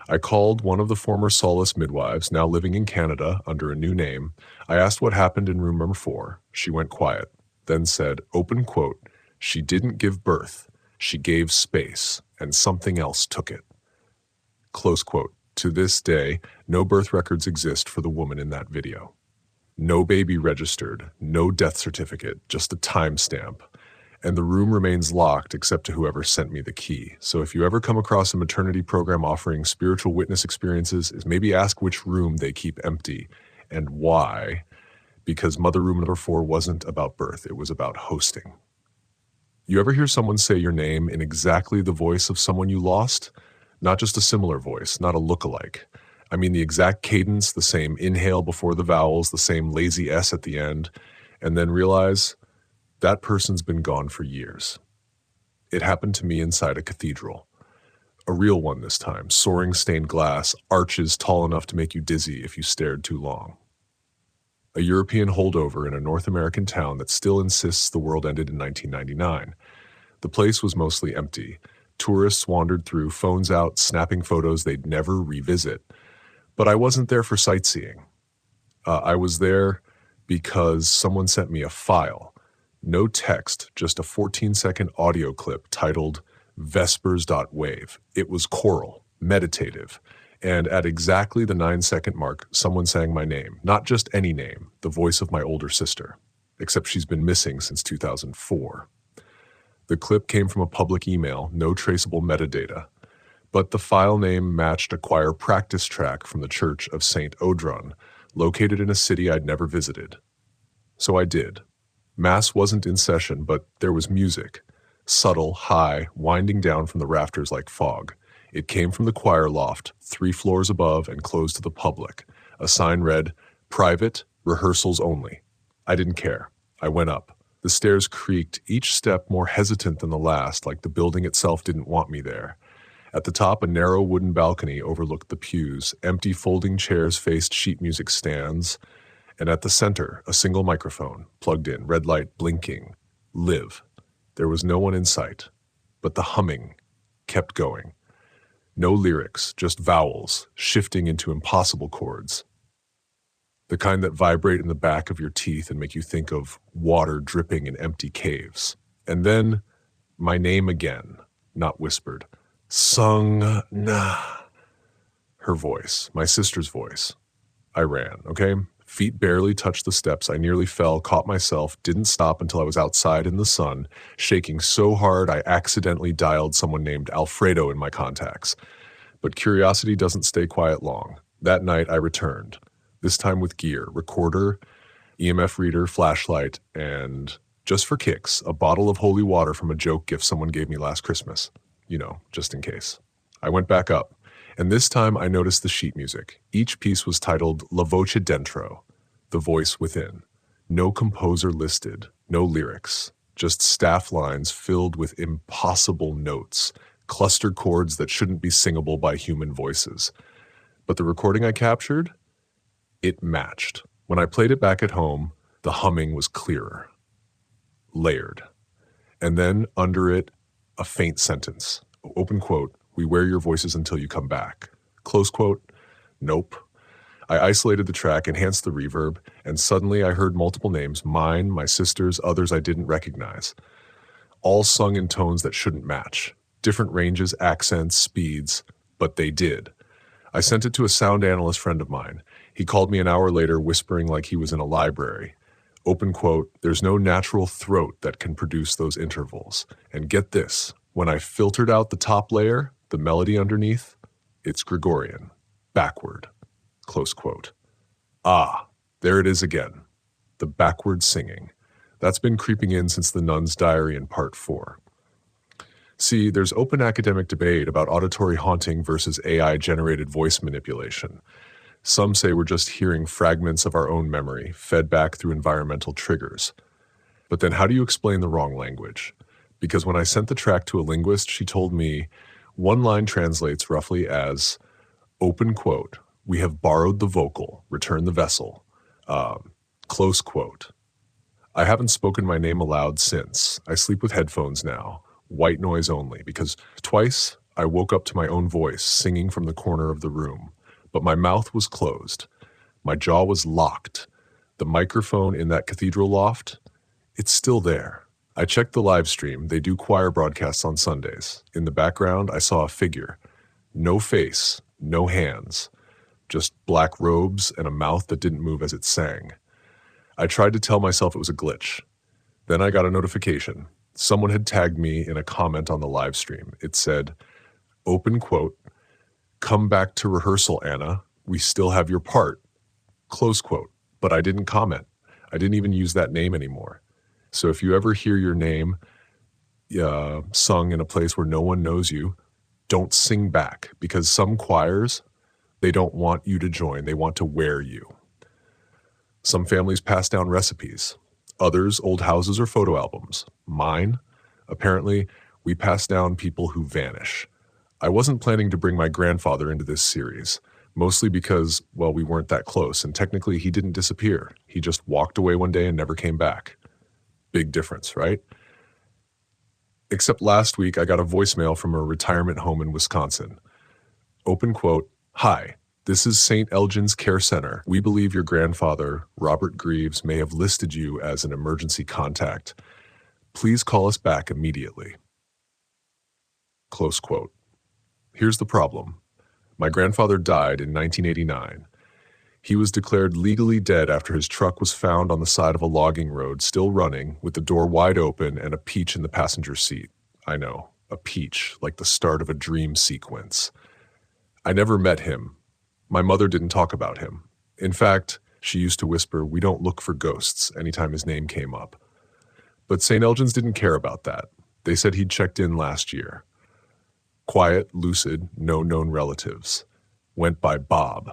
I called one of the former Solace midwives, now living in Canada under a new name. I asked what happened in room number 4. She went quiet, then said, open quote, "She didn't give birth. She gave space, and something else took it." Close quote. To this day, no birth records exist for the woman in that video. No baby registered, no death certificate, just a timestamp. And the room remains locked except to whoever sent me the key. So if you ever come across a maternity program offering spiritual witness experiences, maybe ask which room they keep empty and why. because mother room number 4 wasn't about birth, it was about hosting. You ever hear someone say your name in exactly the voice of someone you lost? Not just a similar voice, not a look-alike. I mean the exact cadence, the same inhale before the vowels, the same lazy S at the end, and then realize that person's been gone for years. It happened to me inside a cathedral. A real one this time, soaring stained glass, arches tall enough to make you dizzy if you stared too long. A European holdover in a North American town that still insists the world ended in 1999. The place was mostly empty. Tourists wandered through, phones out, snapping photos they'd never revisit. But I wasn't there for sightseeing. I was there because someone sent me a file. No text, just a 14-second audio clip titled Vespers.wave. It was choral, meditative, and at exactly the 9-second mark, someone sang my name. Not just any name, the voice of my older sister, except she's been missing since 2004. The clip came from a public email, no traceable metadata, but the file name matched a choir practice track from the Church of St. Odron, located in a city I'd never visited. So I did. Mass wasn't in session, but there was music. Subtle, high, winding down from the rafters like fog. It came from the choir loft, 3 floors above and closed to the public. A sign read, "Private, rehearsals only." I didn't care. I went up. The stairs creaked, each step more hesitant than the last, like the building itself didn't want me there. At the top, a narrow wooden balcony overlooked the pews. Empty folding chairs faced sheet music stands. And at the center, a single microphone, plugged in, red light blinking. Live. There was no one in sight. But the humming kept going. No lyrics, just vowels, shifting into impossible chords. The kind that vibrate in the back of your teeth and make you think of water dripping in empty caves. And then, my name again, not whispered. Sung na. Her voice, my sister's voice. I ran, okay? Feet barely touched the steps. I nearly fell, caught myself, didn't stop until I was outside in the sun, shaking so hard I accidentally dialed someone named Alfredo in my contacts. But curiosity doesn't stay quiet long. That night I returned, this time with gear, recorder, EMF reader, flashlight, and, just for kicks, a bottle of holy water from a joke gift someone gave me last Christmas. You know, just in case. I went back up. And this time I noticed the sheet music. Each piece was titled La Voce Dentro, the voice within. No composer listed, no lyrics, just staff lines filled with impossible notes, clustered chords that shouldn't be singable by human voices. But the recording I captured, it matched. When I played it back at home, the humming was clearer, layered. And then under it, a faint sentence, open quote, "We wear your voices until you come back." Close quote, nope. I isolated the track, enhanced the reverb, and suddenly I heard multiple names, mine, my sister's, others I didn't recognize. All sung in tones that shouldn't match. Different ranges, accents, speeds, but they did. I sent it to a sound analyst friend of mine. He called me an hour later, whispering like he was in a library. Open quote, "There's no natural throat that can produce those intervals. And get this, when I filtered out the top layer, the melody underneath, it's Gregorian, backward." Close quote. Ah, there it is again. The backward singing. That's been creeping in since the Nun's Diary in Part 4. See, there's open academic debate about auditory haunting versus AI-generated voice manipulation. Some say we're just hearing fragments of our own memory, fed back through environmental triggers. But then how do you explain the wrong language? Because when I sent the track to a linguist, she told me one line translates roughly as, open quote, "We have borrowed the vocal, return the vessel." Close quote. I haven't spoken my name aloud since. I sleep with headphones now, white noise only, because twice I woke up to my own voice singing from the corner of the room. But my mouth was closed. My jaw was locked. The microphone in that cathedral loft, it's still there. I checked the live stream. They do choir broadcasts on Sundays. In the background, I saw a figure. No face, no hands. Just black robes and a mouth that didn't move as it sang. I tried to tell myself it was a glitch. Then I got a notification. Someone had tagged me in a comment on the live stream. It said, open quote, "Come back to rehearsal, Anna. We still have your part." Close quote. But I didn't comment. I didn't even use that name anymore. So if you ever hear your name sung in a place where no one knows you, don't sing back, because some choirs, they don't want you to join. They want to wear you. Some families pass down recipes. Others, old houses or photo albums. Mine, apparently, we pass down people who vanish. I wasn't planning to bring my grandfather into this series, mostly because, well, we weren't that close, and technically he didn't disappear. He just walked away one day and never came back. Big difference, right? Except last week I got a voicemail from a retirement home in Wisconsin. Open quote, "Hi, this is St. Elgin's Care Center. We believe your grandfather, Robert Greaves, may have listed you as an emergency contact. Please call us back immediately." Close quote. Here's the problem. My grandfather died in 1989. He was declared legally dead after his truck was found on the side of a logging road, still running, with the door wide open and a peach in the passenger seat. I know, a peach, like the start of a dream sequence. I never met him. My mother didn't talk about him. In fact, she used to whisper, "We don't look for ghosts," anytime his name came up. But St. Elgin's didn't care about that. They said he'd checked in last year. Quiet, lucid, no known relatives. Went by Bob.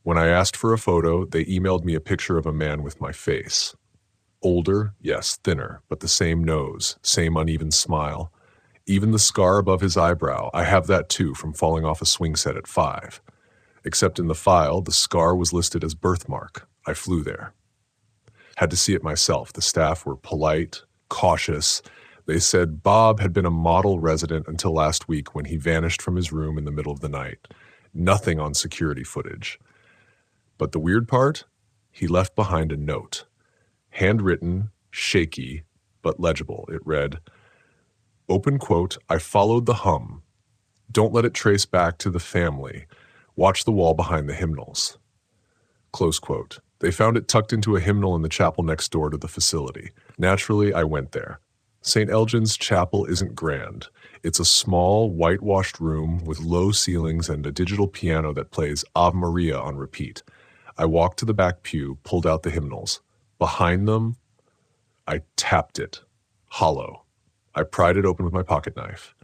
When I asked for a photo, they emailed me a picture of a man with my face. Older, yes, thinner, but the same nose, same uneven smile. Even the scar above his eyebrow, I have that too from falling off a swing set at 5. Except in the file, the scar was listed as birthmark. I flew there. Had to see it myself. The staff were polite, cautious. They said Bob had been a model resident until last week when he vanished from his room in the middle of the night. Nothing on security footage. But the weird part? He left behind a note. Handwritten, shaky, but legible. It read, open quote, "I followed the hum. Don't let it trace back to the family. Watch the wall behind the hymnals." Close quote. They found it tucked into a hymnal in the chapel next door to the facility. Naturally, I went there. St. Elgin's Chapel isn't grand. It's a small, whitewashed room with low ceilings and a digital piano that plays Ave Maria on repeat. I walked to the back pew, pulled out the hymnals. Behind them, I tapped it. Hollow. I pried it open with my pocket knife.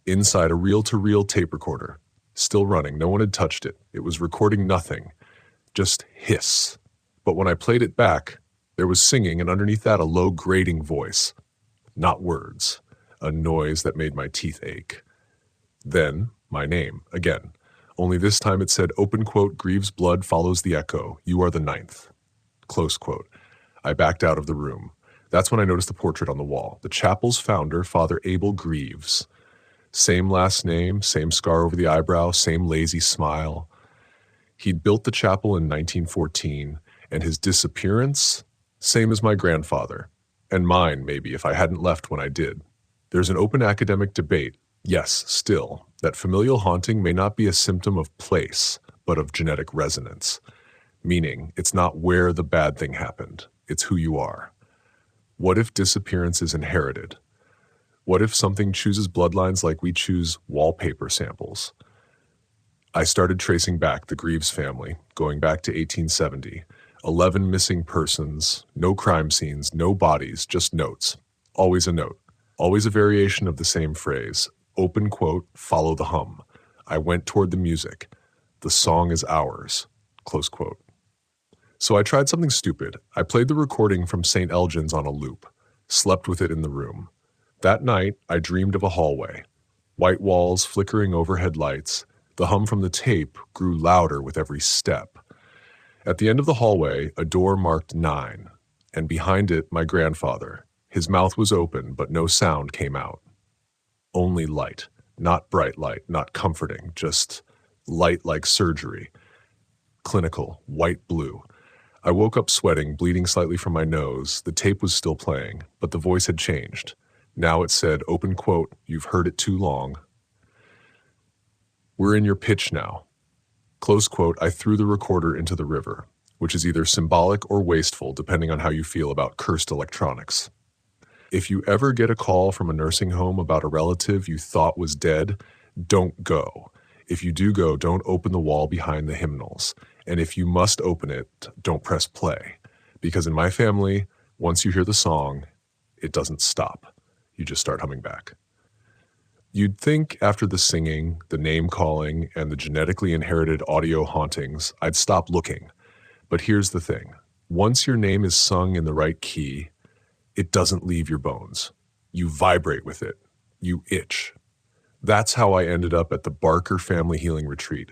Inside, a reel-to-reel tape recorder. Still running. No one had touched it. It was recording nothing. Just hiss. But when I played it back, there was singing, and underneath that, a low grating voice. Not words. A noise that made my teeth ache. Then, my name, again. Only this time it said, open quote, "Greaves' blood follows the echo. You are the 9th. Close quote. I backed out of the room. That's when I noticed the portrait on the wall. The chapel's founder, Father Abel Greaves. Same last name, same scar over the eyebrow, same lazy smile. He'd built the chapel in 1914, and his disappearance, same as my grandfather. And mine, maybe, if I hadn't left when I did. There's an open academic debate, yes, still, that familial haunting may not be a symptom of place, but of genetic resonance. Meaning, it's not where the bad thing happened, it's who you are. What if disappearance is inherited? What if something chooses bloodlines like we choose wallpaper samples? I started tracing back the Greaves family, going back to 1870. 11 missing persons, no crime scenes, no bodies, just notes. Always a note. Always a variation of the same phrase. Open quote, "Follow the hum. I went toward the music. The song is ours." Close quote. So I tried something stupid. I played the recording from St. Elgin's on a loop. Slept with it in the room. That night, I dreamed of a hallway. White walls, flickering overhead lights. The hum from the tape grew louder with every step. At the end of the hallway, a door marked 9, and behind it, my grandfather. His mouth was open, but no sound came out. Only light. Not bright light, not comforting, just light like surgery. Clinical, white blue. I woke up sweating, bleeding slightly from my nose. The tape was still playing, but the voice had changed. Now it said, open quote, "You've heard it too long. We're in your pitch now." Close quote, I threw the recorder into the river, which is either symbolic or wasteful, depending on how you feel about cursed electronics. If you ever get a call from a nursing home about a relative you thought was dead, don't go. If you do go, don't open the wall behind the hymnals. And if you must open it, don't press play. Because in my family, once you hear the song, it doesn't stop. You just start humming back. You'd think after the singing, the name-calling, and the genetically inherited audio hauntings, I'd stop looking. But here's the thing. Once your name is sung in the right key, it doesn't leave your bones. You vibrate with it. You itch. That's how I ended up at the Barker Family Healing Retreat,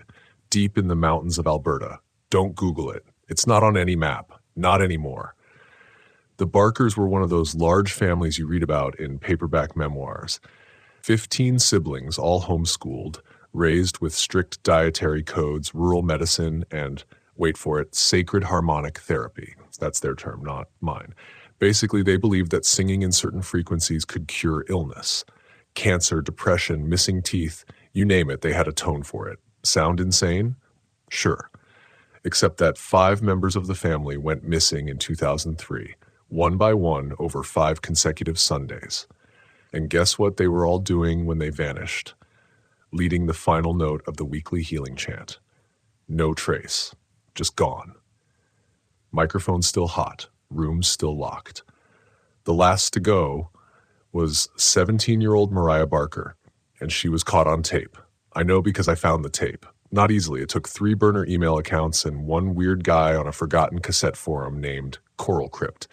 deep in the mountains of Alberta. Don't Google it. It's not on any map. Not anymore. The Barkers were one of those large families you read about in paperback memoirs. 15 siblings, all homeschooled, raised with strict dietary codes, rural medicine, and, wait for it, sacred harmonic therapy. That's their term, not mine. Basically, they believed that singing in certain frequencies could cure illness. Cancer, depression, missing teeth, you name it, they had a tone for it. Sound insane? Sure. Except that 5 members of the family went missing in 2003, one by one over 5 consecutive Sundays. And guess what they were all doing when they vanished? Leading the final note of the weekly healing chant. No trace. Just gone. Microphone still hot. Room still locked. The last to go was 17-year-old Mariah Barker, and she was caught on tape. I know because I found the tape. Not easily. It took 3 burner email accounts and one weird guy on a forgotten cassette forum named Coral Crypt.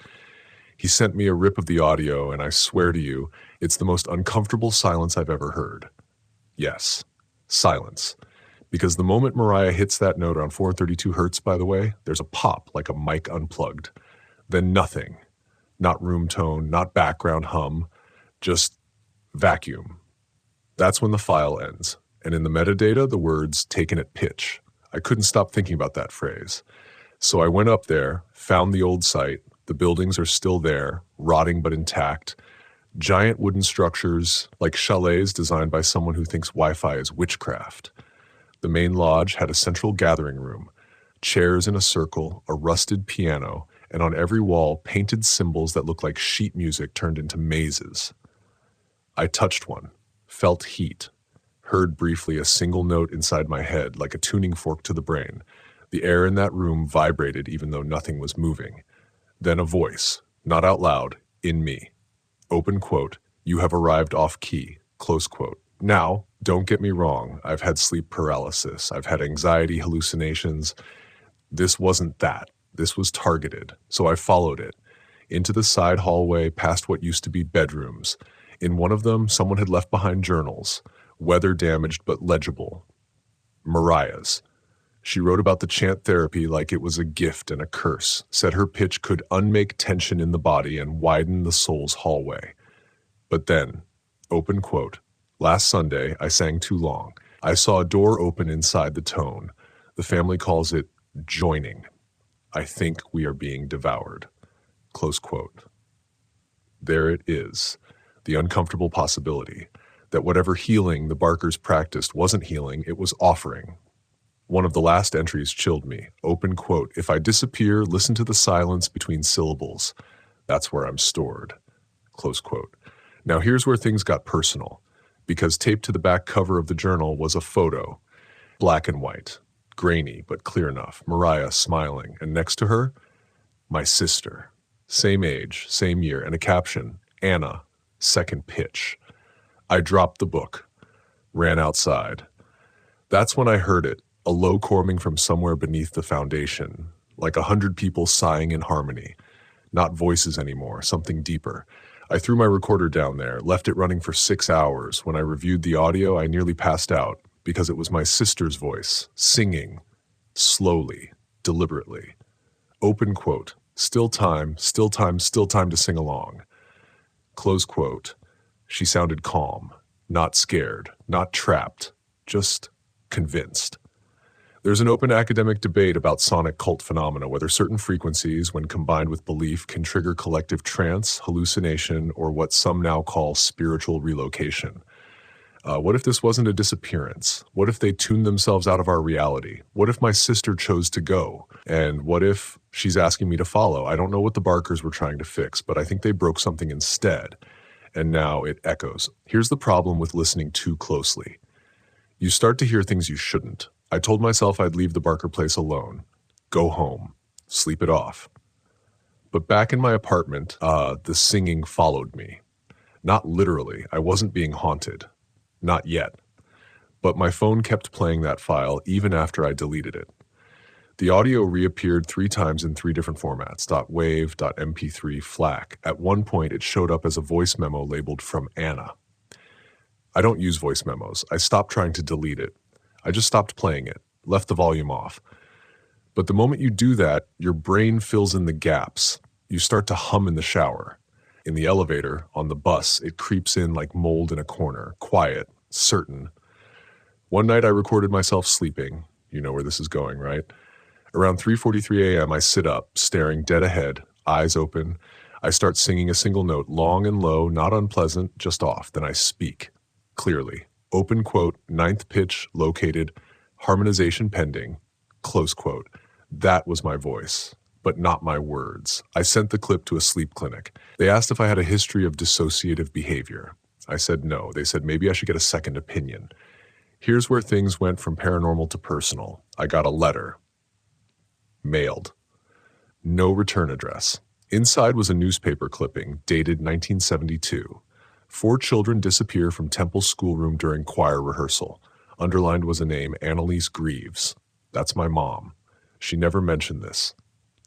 He sent me a rip of the audio, and I swear to you, it's the most uncomfortable silence I've ever heard. Yes, silence. Because the moment Mariah hits that note on 432 hertz, by the way, there's a pop like a mic unplugged. Then nothing. Not room tone, not background hum, just vacuum. That's when the file ends. And in the metadata, the words taken at pitch. I couldn't stop thinking about that phrase. So I went up there, found the old site. The buildings are still there, rotting but intact. Giant wooden structures, like chalets designed by someone who thinks Wi-Fi is witchcraft. The main lodge had a central gathering room, chairs in a circle, a rusted piano, and on every wall, painted symbols that looked like sheet music turned into mazes. I touched one, felt heat, heard briefly a single note inside my head like a tuning fork to the brain. The air in that room vibrated even though nothing was moving. Then a voice, not out loud, in me. Open quote, "You have arrived off key," close quote. Now, don't get me wrong, I've had sleep paralysis, I've had anxiety hallucinations. This wasn't that. This was targeted, so I followed it. Into the side hallway, past what used to be bedrooms. In one of them, someone had left behind journals, weather-damaged but legible. Mariah's. She wrote about the chant therapy like it was a gift and a curse, said her pitch could unmake tension in the body and widen the soul's hallway. But then, open quote, "Last Sunday, I sang too long. I saw a door open inside the tone. The family calls it joining. I think we are being devoured." Close quote. There it is, the uncomfortable possibility that whatever healing the Barkers practiced wasn't healing, it was offering. One of the last entries chilled me. Open quote, "If I disappear, listen to the silence between syllables. That's where I'm stored." Close quote. Now here's where things got personal, because taped to the back cover of the journal was a photo, black and white, grainy but clear enough, Mariah smiling, and next to her, my sister. Same age, same year, and a caption, "Anna, second pitch." I dropped the book, ran outside. That's when I heard it, a low chorming from somewhere beneath the foundation, like 100 people sighing in harmony. Not voices anymore, something deeper. I threw my recorder down there, left it running for 6 hours. When I reviewed the audio, I nearly passed out, because it was my sister's voice, singing, slowly, deliberately. Open quote, "Still time, still time, still time to sing along." Close quote. She sounded calm, not scared, not trapped, just convinced. There's an open academic debate about sonic cult phenomena, whether certain frequencies, when combined with belief, can trigger collective trance, hallucination, or what some now call spiritual relocation. What if this wasn't a disappearance? What if they tuned themselves out of our reality? What if my sister chose to go? And what if she's asking me to follow? I don't know what the Barkers were trying to fix, but I think they broke something instead. And now it echoes. Here's the problem with listening too closely. You start to hear things you shouldn't. I told myself I'd leave the Barker place alone. Go home. Sleep it off. But back in my apartment, the singing followed me. Not literally, I wasn't being haunted. Not yet. But my phone kept playing that file even after I deleted it. The audio reappeared 3 times in 3 different formats, .wav, .mp3, FLAC. At one point, it showed up as a voice memo labeled "from Anna." I don't use voice memos. I stopped trying to delete it. I just stopped playing it, left the volume off. But the moment you do that, your brain fills in the gaps. You start to hum in the shower. In the elevator, on the bus, it creeps in like mold in a corner, quiet, certain. One night I recorded myself sleeping. You know where this is going, right? Around 3:43 a.m., I sit up, staring dead ahead, eyes open. I start singing a single note, long and low, not unpleasant, just off. Then I speak, clearly. Open quote, 9th pitch located, harmonization pending, close quote. That was my voice, but not my words. I sent the clip to a sleep clinic. They asked if I had a history of dissociative behavior. I said no. They said maybe I should get a second opinion. Here's where things went from paranormal to personal. I got a letter. Mailed. No return address. Inside was a newspaper clipping dated 1972. 4 children disappear from Temple schoolroom during choir rehearsal. Underlined was a name, Annalise Greaves. That's my mom. She never mentioned this.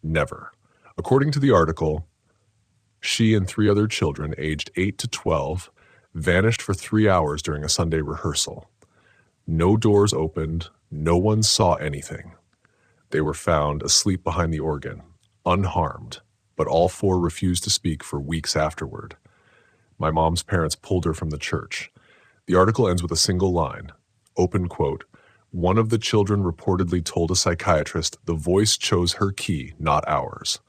Never. According to the article, she and 3 other children aged 8 to 12 vanished for 3 hours during a Sunday rehearsal. No doors opened. No one saw anything. They were found asleep behind the organ, unharmed, but all 4 refused to speak for weeks afterward. My mom's parents pulled her from the church. The article ends with a single line, open quote, "One of the children reportedly told a psychiatrist the voice chose her key, not ours,"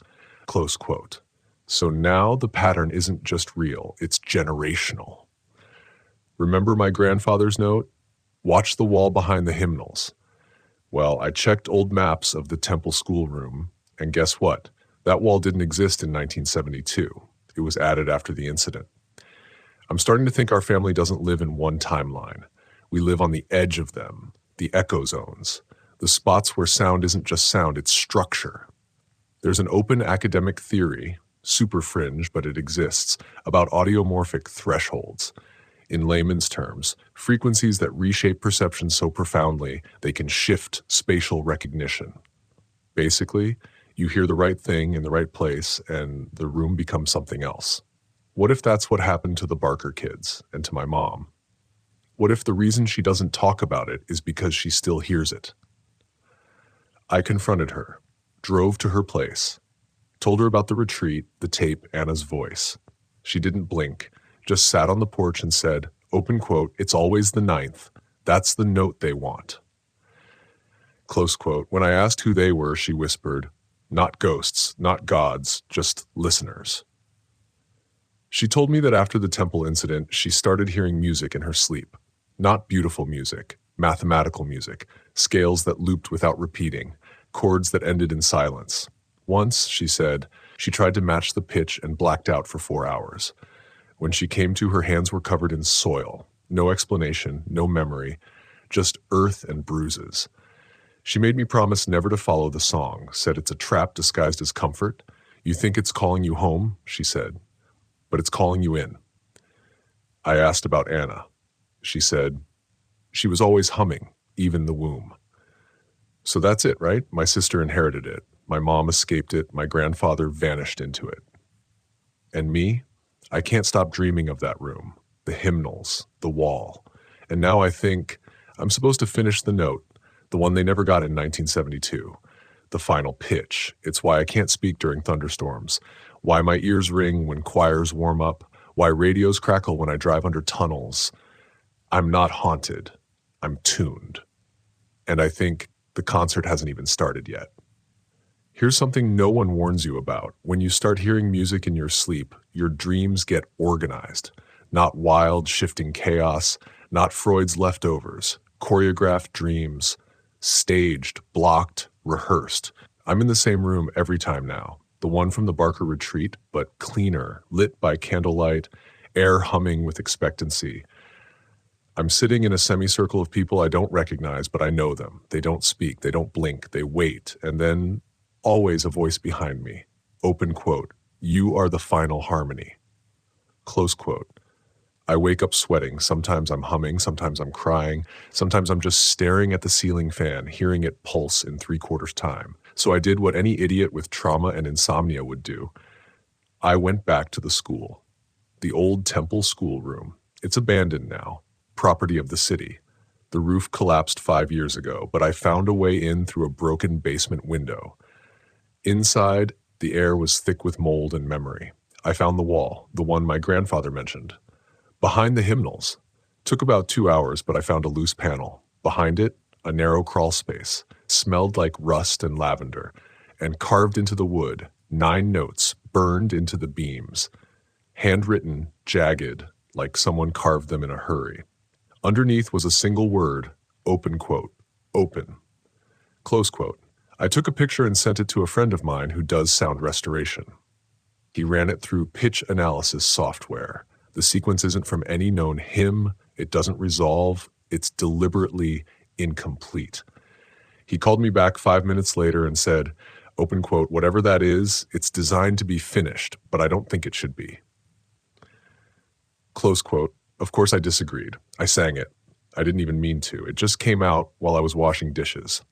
close quote. So now the pattern isn't just real, it's generational. Remember my grandfather's note? Watch the wall behind the hymnals. Well, I checked old maps of the Temple schoolroom, and guess what? That wall didn't exist in 1972. It was added after the incident. I'm starting to think our family doesn't live in one timeline. We live on the edge of them, the echo zones, the spots where sound isn't just sound, it's structure. There's an open academic theory, super fringe, but it exists, about audiomorphic thresholds. In layman's terms, frequencies that reshape perception so profoundly they can shift spatial recognition. Basically, you hear the right thing in the right place and the room becomes something else. What if that's what happened to the Barker kids and to my mom? What if the reason she doesn't talk about it is because she still hears it? I confronted her, drove to her place, told her about the retreat, the tape, Anna's voice. She didn't blink, just sat on the porch and said, open quote, "It's always the 9th. That's the note they want." Close quote. When I asked who they were, she whispered, "Not ghosts, not gods, just listeners." She told me that after the Temple incident, she started hearing music in her sleep. Not beautiful music, mathematical music, scales that looped without repeating, chords that ended in silence. Once, she said, she tried to match the pitch and blacked out for 4 hours. When she came to, her hands were covered in soil. No explanation, no memory, just earth and bruises. She made me promise never to follow the song, said it's a trap disguised as comfort. You think it's calling you home, she said, but it's calling you in. I asked about Anna. She said, she was always humming, even the womb. So that's it, right? My sister inherited it. My mom escaped it. My grandfather vanished into it. And me? I can't stop dreaming of that room, the hymnals, the wall. And now I think I'm supposed to finish the note, the one they never got in 1972, the final pitch. It's why I can't speak during thunderstorms, why my ears ring when choirs warm up, why radios crackle when I drive under tunnels. I'm not haunted. I'm tuned. And I think the concert hasn't even started yet. Here's something no one warns you about. When you start hearing music in your sleep, your dreams get organized. Not wild, shifting chaos, not Freud's leftovers. Choreographed dreams, staged, blocked, rehearsed. I'm in the same room every time now. The one from the Barker retreat, but cleaner, lit by candlelight, air humming with expectancy. I'm sitting in a semicircle of people I don't recognize, but I know them. They don't speak, they don't blink, they wait, and then always a voice behind me. Open quote. You are the final harmony. Close quote. I wake up sweating. Sometimes I'm humming, sometimes I'm crying, sometimes I'm just staring at the ceiling fan, hearing it pulse in 3/4 time. So I did what any idiot with trauma and insomnia would do. I went back to the school. The old temple schoolroom. It's abandoned now, property of the city. The roof collapsed 5 years ago, but I found a way in through a broken basement window. Inside, the air was thick with mold and memory. I found the wall, the one my grandfather mentioned. Behind the hymnals. Took about 2 hours, but I found a loose panel. Behind it, a narrow crawl space. Smelled like rust and lavender. And carved into the wood, 9 notes burned into the beams. Handwritten, jagged, like someone carved them in a hurry. Underneath was a single word, open quote, open. Close quote. I took a picture and sent it to a friend of mine who does sound restoration. He ran it through pitch analysis software. The sequence isn't from any known hymn, it doesn't resolve, it's deliberately incomplete. He called me back 5 minutes later and said, open quote, whatever that is, it's designed to be finished, but I don't think it should be. Close quote. Of course I disagreed. I sang it. I didn't even mean to. It just came out while I was washing dishes.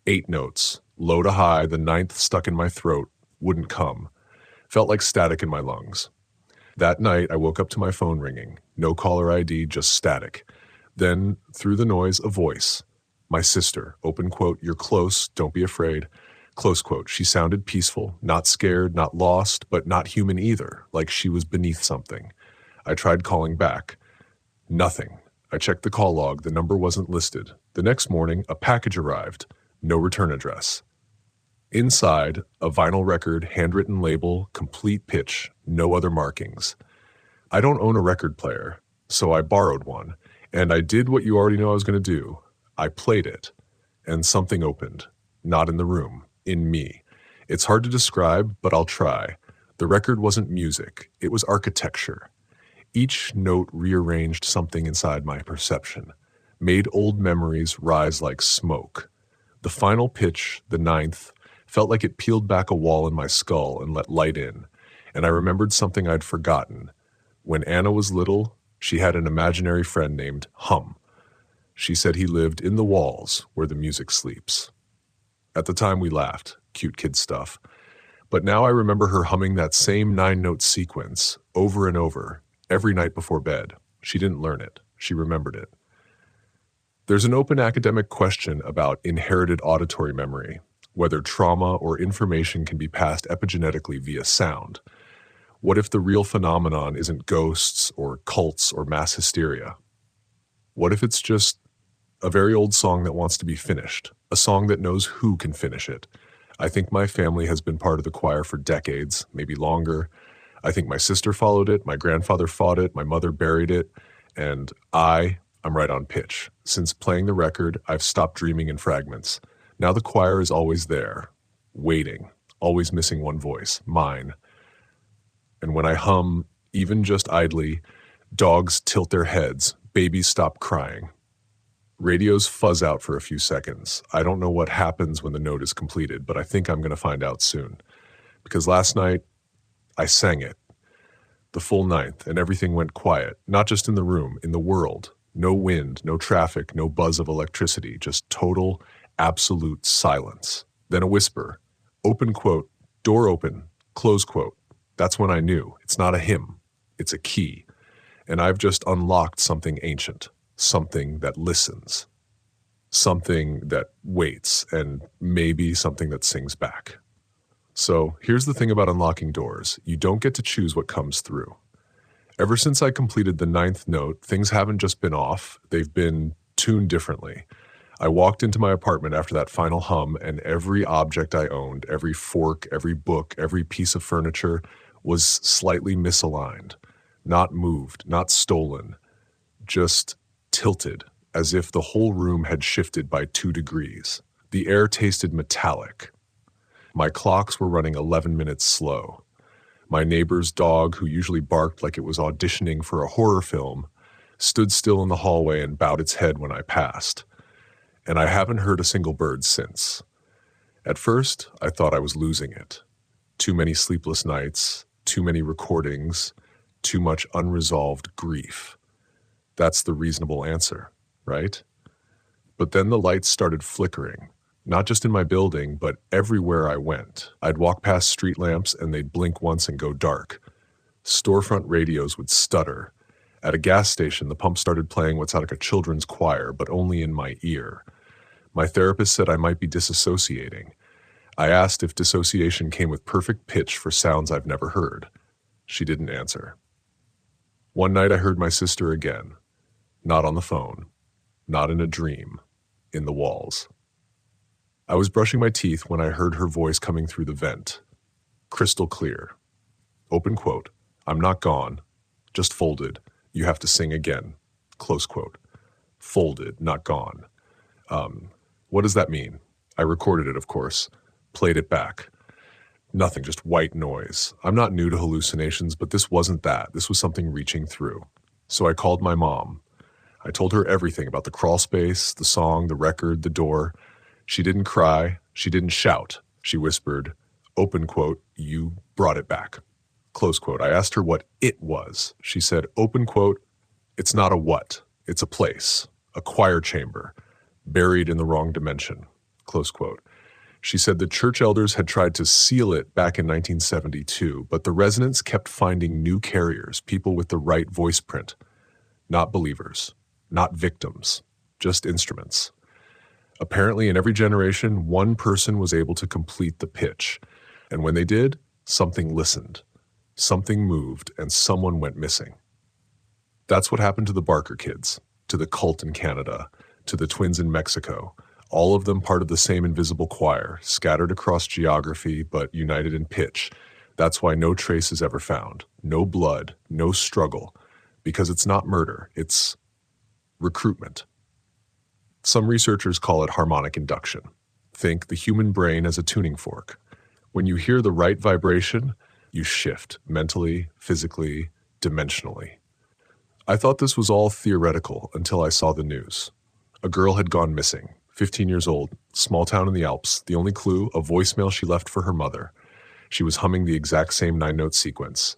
8 notes, low to high, the 9th stuck in my throat, wouldn't come. Felt like static in my lungs. That night, I woke up to my phone ringing. No caller ID, just static. Then, through the noise, a voice. My sister, open quote, you're close, don't be afraid. Close quote, she sounded peaceful, not scared, not lost, but not human either, like she was beneath something. I tried calling back. Nothing. I checked the call log, the number wasn't listed. The next morning, a package arrived. No return address. Inside, a vinyl record, handwritten label, complete pitch, no other markings. I don't own a record player, so I borrowed one, and I did what you already know I was going to do. I played it, and something opened. Not in the room, in me. It's hard to describe, but I'll try. The record wasn't music, it was architecture. Each note rearranged something inside my perception, made old memories rise like smoke. The final pitch, the 9th, felt like it peeled back a wall in my skull and let light in, and I remembered something I'd forgotten. When Anna was little, she had an imaginary friend named Hum. She said he lived in the walls where the music sleeps. At the time we laughed, cute kid stuff. But now I remember her humming that same 9-note sequence over and over, every night before bed. She didn't learn it, she remembered it. There's an open academic question about inherited auditory memory, whether trauma or information can be passed epigenetically via sound. What if the real phenomenon isn't ghosts or cults or mass hysteria? What if it's just a very old song that wants to be finished, a song that knows who can finish it? I think my family has been part of the choir for decades, maybe longer. I think my sister followed it, my grandfather fought it, my mother buried it, and I'm right on pitch. Since playing the record, I've stopped dreaming in fragments. Now the choir is always there, waiting, always missing one voice, mine. And when I hum, even just idly, dogs tilt their heads, babies stop crying. Radios fuzz out for a few seconds. I don't know what happens when the note is completed, but I think I'm going to find out soon. Because last night, I sang it, the full 9th, and everything went quiet, not just in the room, in the world. No wind, no traffic, no buzz of electricity, just total, absolute silence. Then a whisper, open quote, door open, close quote. That's when I knew. It's not a hymn. It's a key. And I've just unlocked something ancient, something that listens, something that waits, and maybe something that sings back. So here's the thing about unlocking doors. You don't get to choose what comes through. Ever since I completed the 9th note, things haven't just been off. They've been tuned differently. I walked into my apartment after that final hum, and every object I owned, every fork, every book, every piece of furniture was slightly misaligned, not moved, not stolen, just tilted, as if the whole room had shifted by 2 degrees. The air tasted metallic. My clocks were running 11 minutes slow. My neighbor's dog, who usually barked like it was auditioning for a horror film, stood still in the hallway and bowed its head when I passed. And I haven't heard a single bird since. At first, I thought I was losing it. Too many sleepless nights, too many recordings, too much unresolved grief. That's the reasonable answer, right? But then the lights started flickering, not just in my building, but everywhere I went. I'd walk past street lamps and they'd blink once and go dark. Storefront radios would stutter. At a gas station, the pump started playing what's like a children's choir, but only in my ear. My therapist said I might be disassociating. I asked if dissociation came with perfect pitch for sounds I've never heard. She didn't answer. One night I heard my sister again. Not on the phone. Not in a dream. In the walls. I was brushing my teeth when I heard her voice coming through the vent. Crystal clear. Open quote. I'm not gone. Just folded. You have to sing again. Close quote. Folded, not gone. What does that mean? I recorded it, of course. Played it back. Nothing, just white noise. I'm not new to hallucinations, but this wasn't that. This was something reaching through. So I called my mom. I told her everything about the crawl space, the song, the record, the door. She didn't cry. She didn't shout. She whispered, open quote, you brought it back. Close quote. I asked her what it was. She said, open quote, it's not a what. It's a place, a choir chamber, buried in the wrong dimension. Close quote. She said the church elders had tried to seal it back in 1972, but the residents kept finding new carriers, people with the right voice print. Not believers, not victims, just instruments. Apparently, in every generation, one person was able to complete the pitch. And when they did, something listened, something moved, and someone went missing. That's what happened to the Barker kids, to the cult in Canada, to the twins in Mexico, all of them part of the same invisible choir, scattered across geography but united in pitch. That's why no trace is ever found, no blood, no struggle, because it's not murder, it's recruitment. Some researchers call it harmonic induction. Think the human brain as a tuning fork. When you hear the right vibration, you shift mentally, physically, dimensionally. I thought this was all theoretical until I saw the news. A girl had gone missing, 15 years old, small town in the Alps. The only clue, a voicemail she left for her mother. She was humming the exact same 9-note sequence.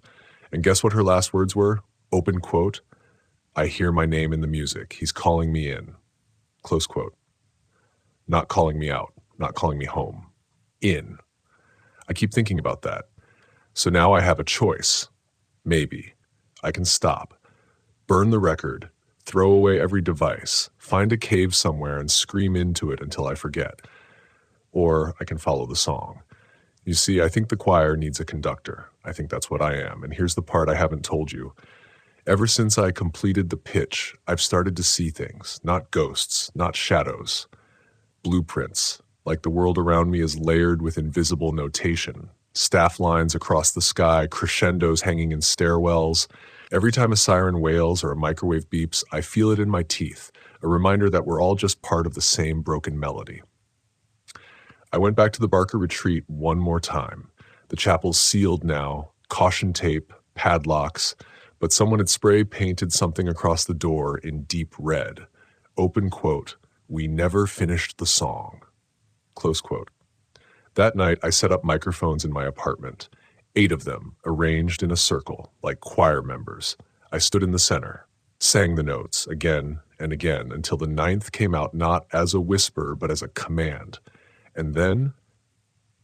And guess what her last words were? Open quote, I hear my name in the music. He's calling me in. Close quote. Not calling me out, not calling me home. In. I keep thinking about that. So now I have a choice. Maybe. I can stop. Burn the record. Throw away every device. Find a cave somewhere and scream into it until I forget. Or I can follow the song. You see, I think the choir needs a conductor. I think that's what I am. And here's the part I haven't told you. Ever since I completed the pitch, I've started to see things, not ghosts, not shadows, blueprints, like the world around me is layered with invisible notation, staff lines across the sky, crescendos hanging in stairwells. Every time a siren wails or a microwave beeps, I feel it in my teeth, a reminder that we're all just part of the same broken melody. I went back to the Barker retreat one more time. The chapel's sealed now, caution tape, padlocks, but someone had spray painted something across the door in deep red. Open quote, we never finished the song. Close quote. That night, I set up microphones in my apartment, 8 of them arranged in a circle, like choir members. I stood in the center, sang the notes again and again until the 9th came out not as a whisper, but as a command. And then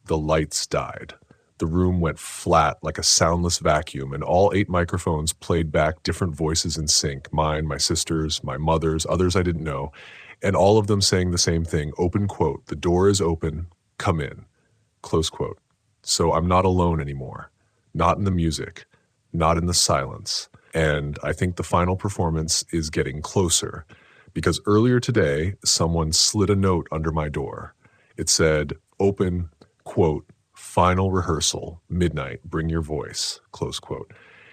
the lights died. The room went flat like a soundless vacuum, and all 8 microphones played back different voices in sync, mine, my sister's, my mother's, others I didn't know, and all of them saying the same thing, open quote, the door is open, come in, close quote. So I'm not alone anymore, not in the music, not in the silence, and I think the final performance is getting closer, because earlier today, someone slid a note under my door. It said, open quote, final rehearsal, midnight, bring your voice, close quote.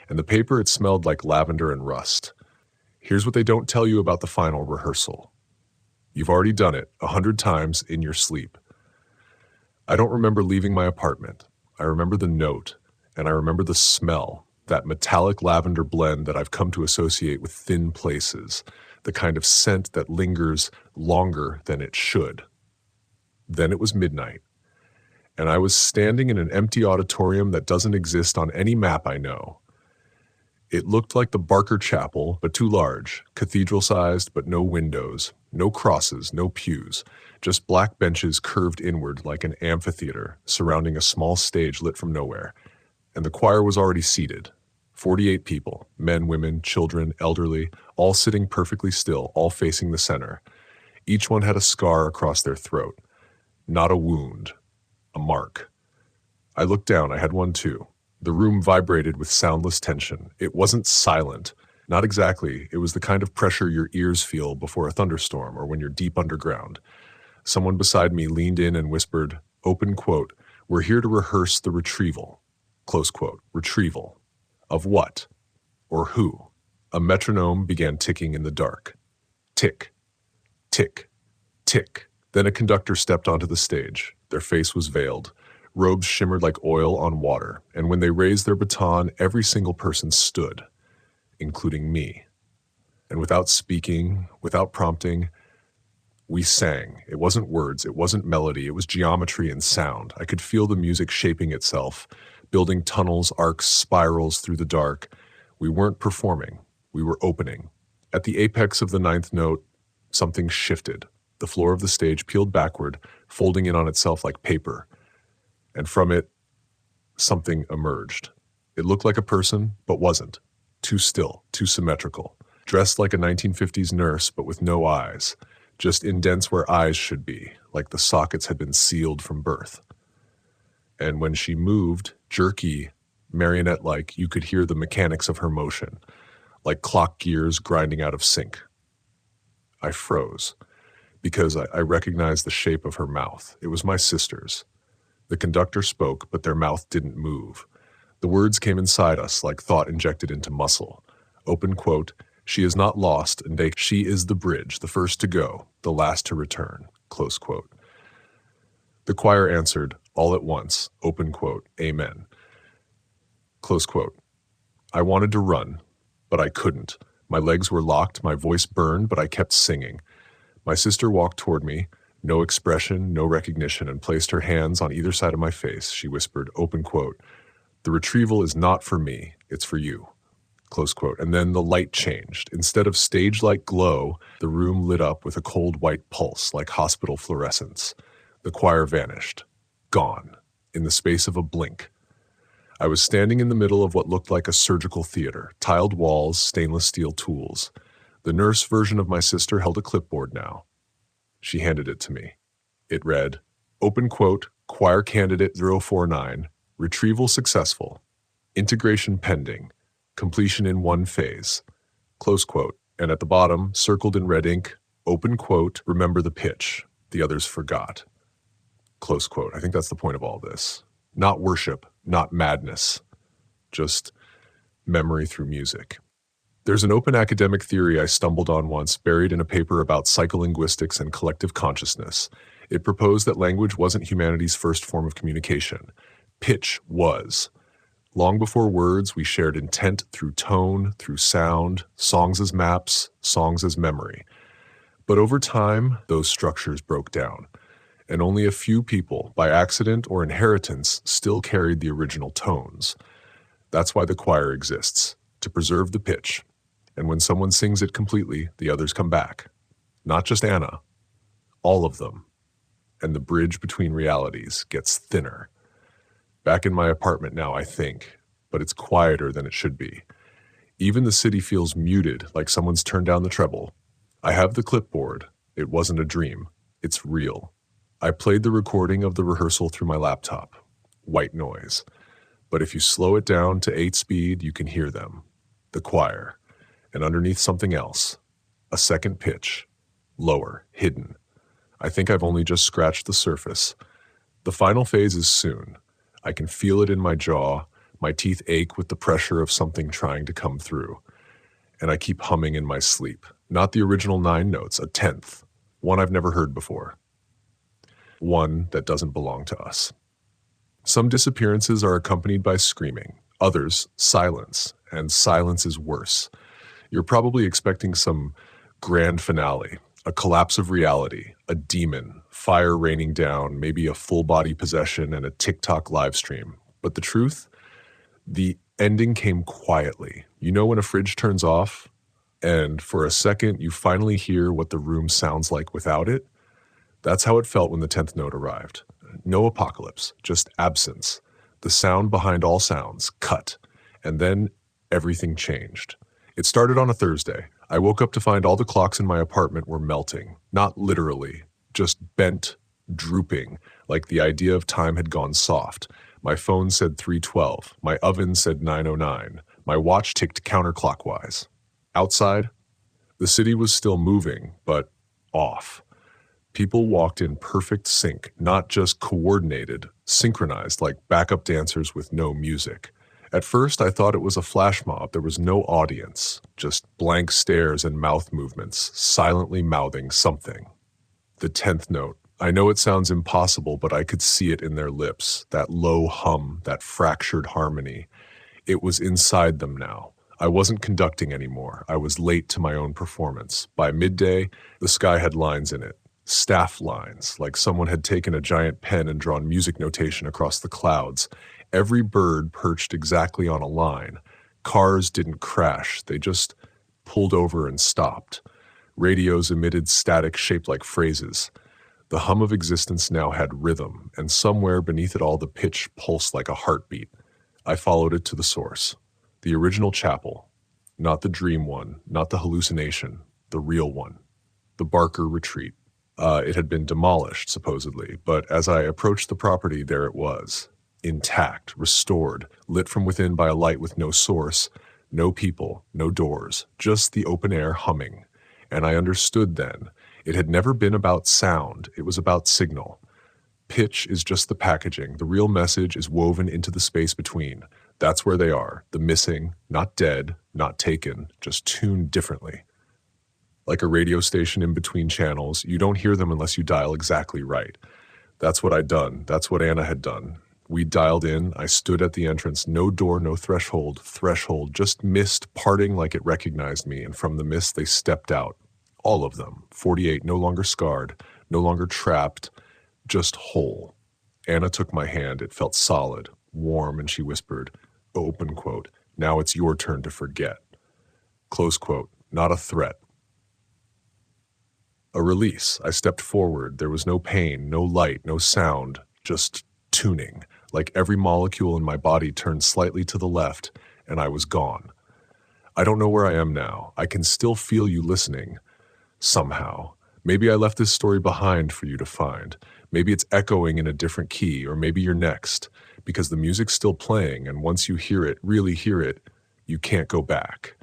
And the paper, it smelled like lavender and rust. Here's what they don't tell you about the final rehearsal. You've already done it 100 times in your sleep. I don't remember leaving my apartment. I remember the note, and I remember the smell, that metallic lavender blend that I've come to associate with thin places, the kind of scent that lingers longer than it should. Then it was midnight. and I was standing in an empty auditorium that doesn't exist on any map I know. It looked like the Barker Chapel, but too large, cathedral-sized, but no windows, no crosses, no pews, just black benches curved inward like an amphitheater surrounding a small stage lit from nowhere. And the choir was already seated. 48 people, men, women, children, elderly, all sitting perfectly still, all facing the center. Each one had a scar across their throat. Not a wound, a mark. I looked down, I had one too. The room vibrated with soundless tension. It wasn't silent. Not exactly. It was the kind of pressure your ears feel before a thunderstorm or when you're deep underground. Someone beside me leaned in and whispered, open quote, "We're here to rehearse the retrieval." Close quote. Retrieval. Of what? Or who? A metronome began ticking in the dark. Tick, tick, tick. Then a conductor stepped onto the stage. Their face was veiled. Robes shimmered like oil on water, and when they raised their baton, every single person stood, including me. And without speaking, without prompting, we sang. It wasn't words, it wasn't melody, it was geometry and sound. I could feel the music shaping itself, building tunnels, arcs, spirals through the dark. We weren't performing, we were opening. At the apex of the ninth note, something shifted. The floor of the stage peeled backward, folding in on itself like paper. And from it, something emerged. It looked like a person, but wasn't. Too still, too symmetrical. Dressed like a 1950s nurse, but with no eyes. Just indents where eyes should be, like the sockets had been sealed from birth. And when she moved, jerky, marionette-like, you could hear the mechanics of her motion, like clock gears grinding out of sync. I froze, because I recognized the shape of her mouth. It was my sister's. The conductor spoke, but their mouth didn't move. The words came inside us like thought injected into muscle. Open quote, "She is not lost, and she is the bridge, the first to go, the last to return." Close quote. The choir answered, all at once, open quote, "Amen." Close quote. I wanted to run, but I couldn't. My legs were locked, my voice burned, but I kept singing. My sister walked toward me, no expression, no recognition, and placed her hands on either side of my face. She whispered, open quote, "The retrieval is not for me, it's for you." Close quote. And then the light changed. Instead of stage-like glow, the room lit up with a cold white pulse, like hospital fluorescence. The choir vanished. Gone. In the space of a blink. I was standing in the middle of what looked like a surgical theater, tiled walls, stainless steel tools. The nurse version of my sister held a clipboard now. She handed it to me. It read, open quote, "Choir candidate 049, retrieval successful, integration pending, completion in one phase," close quote. And at the bottom, circled in red ink, open quote, "Remember the pitch, the others forgot," close quote. I think that's the point of all this. Not worship, not madness, just memory through music. There's an open academic theory I stumbled on once, buried in a paper about psycholinguistics and collective consciousness. It proposed that language wasn't humanity's first form of communication. Pitch was. Long before words, we shared intent through tone, through sound, songs as maps, songs as memory. But over time, those structures broke down, and only a few people, by accident or inheritance, still carried the original tones. That's why the choir exists, to preserve the pitch. And when someone sings it completely, the others come back. Not just Anna, all of them. And the bridge between realities gets thinner. Back in my apartment now, I think, but it's quieter than it should be. Even the city feels muted, like someone's turned down the treble. I have the clipboard. It wasn't a dream. It's real. I played the recording of the rehearsal through my laptop. White noise. But if you slow it down to 8 speed, you can hear them. The choir. And underneath something else. A second pitch. Lower. Hidden. I think I've only just scratched the surface. The final phase is soon. I can feel it in my jaw. My teeth ache with the pressure of something trying to come through. And I keep humming in my sleep. Not the original 9 notes, a 10th. One I've never heard before. One that doesn't belong to us. Some disappearances are accompanied by screaming. Others, silence. And silence is worse. You're probably expecting some grand finale. A collapse of reality, a demon, fire raining down, maybe a full body possession and a TikTok live stream. But the truth? The ending came quietly. You know when a fridge turns off and for a second you finally hear what the room sounds like without it? That's how it felt when the 10th note arrived. No apocalypse, just absence. The sound behind all sounds, cut. And then everything changed. It started on a Thursday. I woke up to find all the clocks in my apartment were melting. Not literally, just bent, drooping, like the idea of time had gone soft. My phone said 3:12. My oven said 9:09. My watch ticked counterclockwise. Outside, the city was still moving, but off. People walked in perfect sync, not just coordinated, synchronized like backup dancers with no music. At first, I thought it was a flash mob. There was no audience, just blank stares and mouth movements, silently mouthing something. The 10th note. I know it sounds impossible, but I could see it in their lips, that low hum, that fractured harmony. It was inside them now. I wasn't conducting anymore. I was late to my own performance. By midday, the sky had lines in it. Staff lines, like someone had taken a giant pen and drawn music notation across the clouds. Every bird perched exactly on a line. Cars didn't crash, they just pulled over and stopped. Radios emitted static shaped like phrases. The hum of existence now had rhythm, and somewhere beneath it all the pitch pulsed like a heartbeat. I followed it to the source. The original chapel. Not the dream one, not the hallucination, the real one. The Barker Retreat. It had been demolished, supposedly, but as I approached the property, there it was. Intact, restored, lit from within by a light with no source, no people, no doors, just the open air humming. And I understood then. It had never been about sound, it was about signal. Pitch is just the packaging. The real message is woven into the space between. That's where they are, the missing, not dead, not taken, just tuned differently. Like a radio station in between channels, you don't hear them unless you dial exactly right. That's what I'd done. That's what Anna had done. We dialed in. I stood at the entrance. No door, no threshold, just mist parting like it recognized me, and from the mist they stepped out. All of them. 48, no longer scarred, no longer trapped, just whole. Anna took my hand. It felt solid, warm, and she whispered, open quote, now it's your turn to forget. Close quote, not a threat. A release. I stepped forward. There was no pain, no light, no sound, just tuning. Like every molecule in my body turned slightly to the left, and I was gone. I don't know where I am now. I can still feel you listening. Somehow. Maybe I left this story behind for you to find. Maybe it's echoing in a different key, or maybe you're next, because the music's still playing, and once you hear it, really hear it, you can't go back.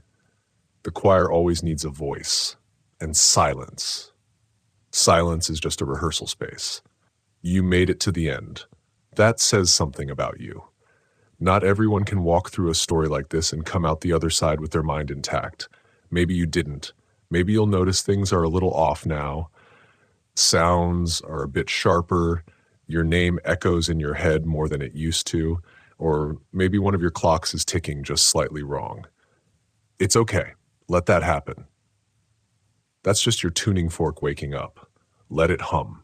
The choir always needs a voice. And silence. Silence is just a rehearsal space. You made it to the end. That says something about you. Not everyone can walk through a story like this and come out the other side with their mind intact. Maybe you didn't. Maybe you'll notice things are a little off now. Sounds are a bit sharper. Your name echoes in your head more than it used to. Or maybe one of your clocks is ticking just slightly wrong. It's okay. Let that happen. That's just your tuning fork waking up. Let it hum.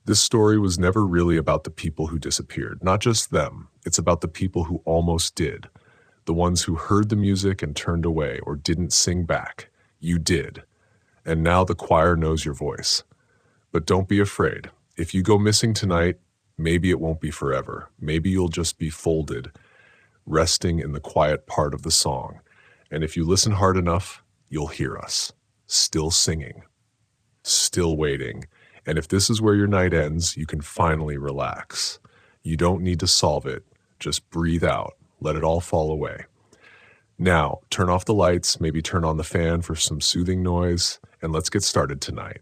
This story was never really about the people who disappeared. Not just them. It's about the people who almost did. The ones who heard the music and turned away or didn't sing back. You did. And now the choir knows your voice. But don't be afraid. If you go missing tonight, maybe it won't be forever. Maybe you'll just be folded, resting in the quiet part of the song. And if you listen hard enough, you'll hear us. Still singing. Still waiting. And if this is where your night ends, you can finally relax. You don't need to solve it. Just breathe out. Let it all fall away. Now, turn off the lights, maybe turn on the fan for some soothing noise, and let's get started tonight.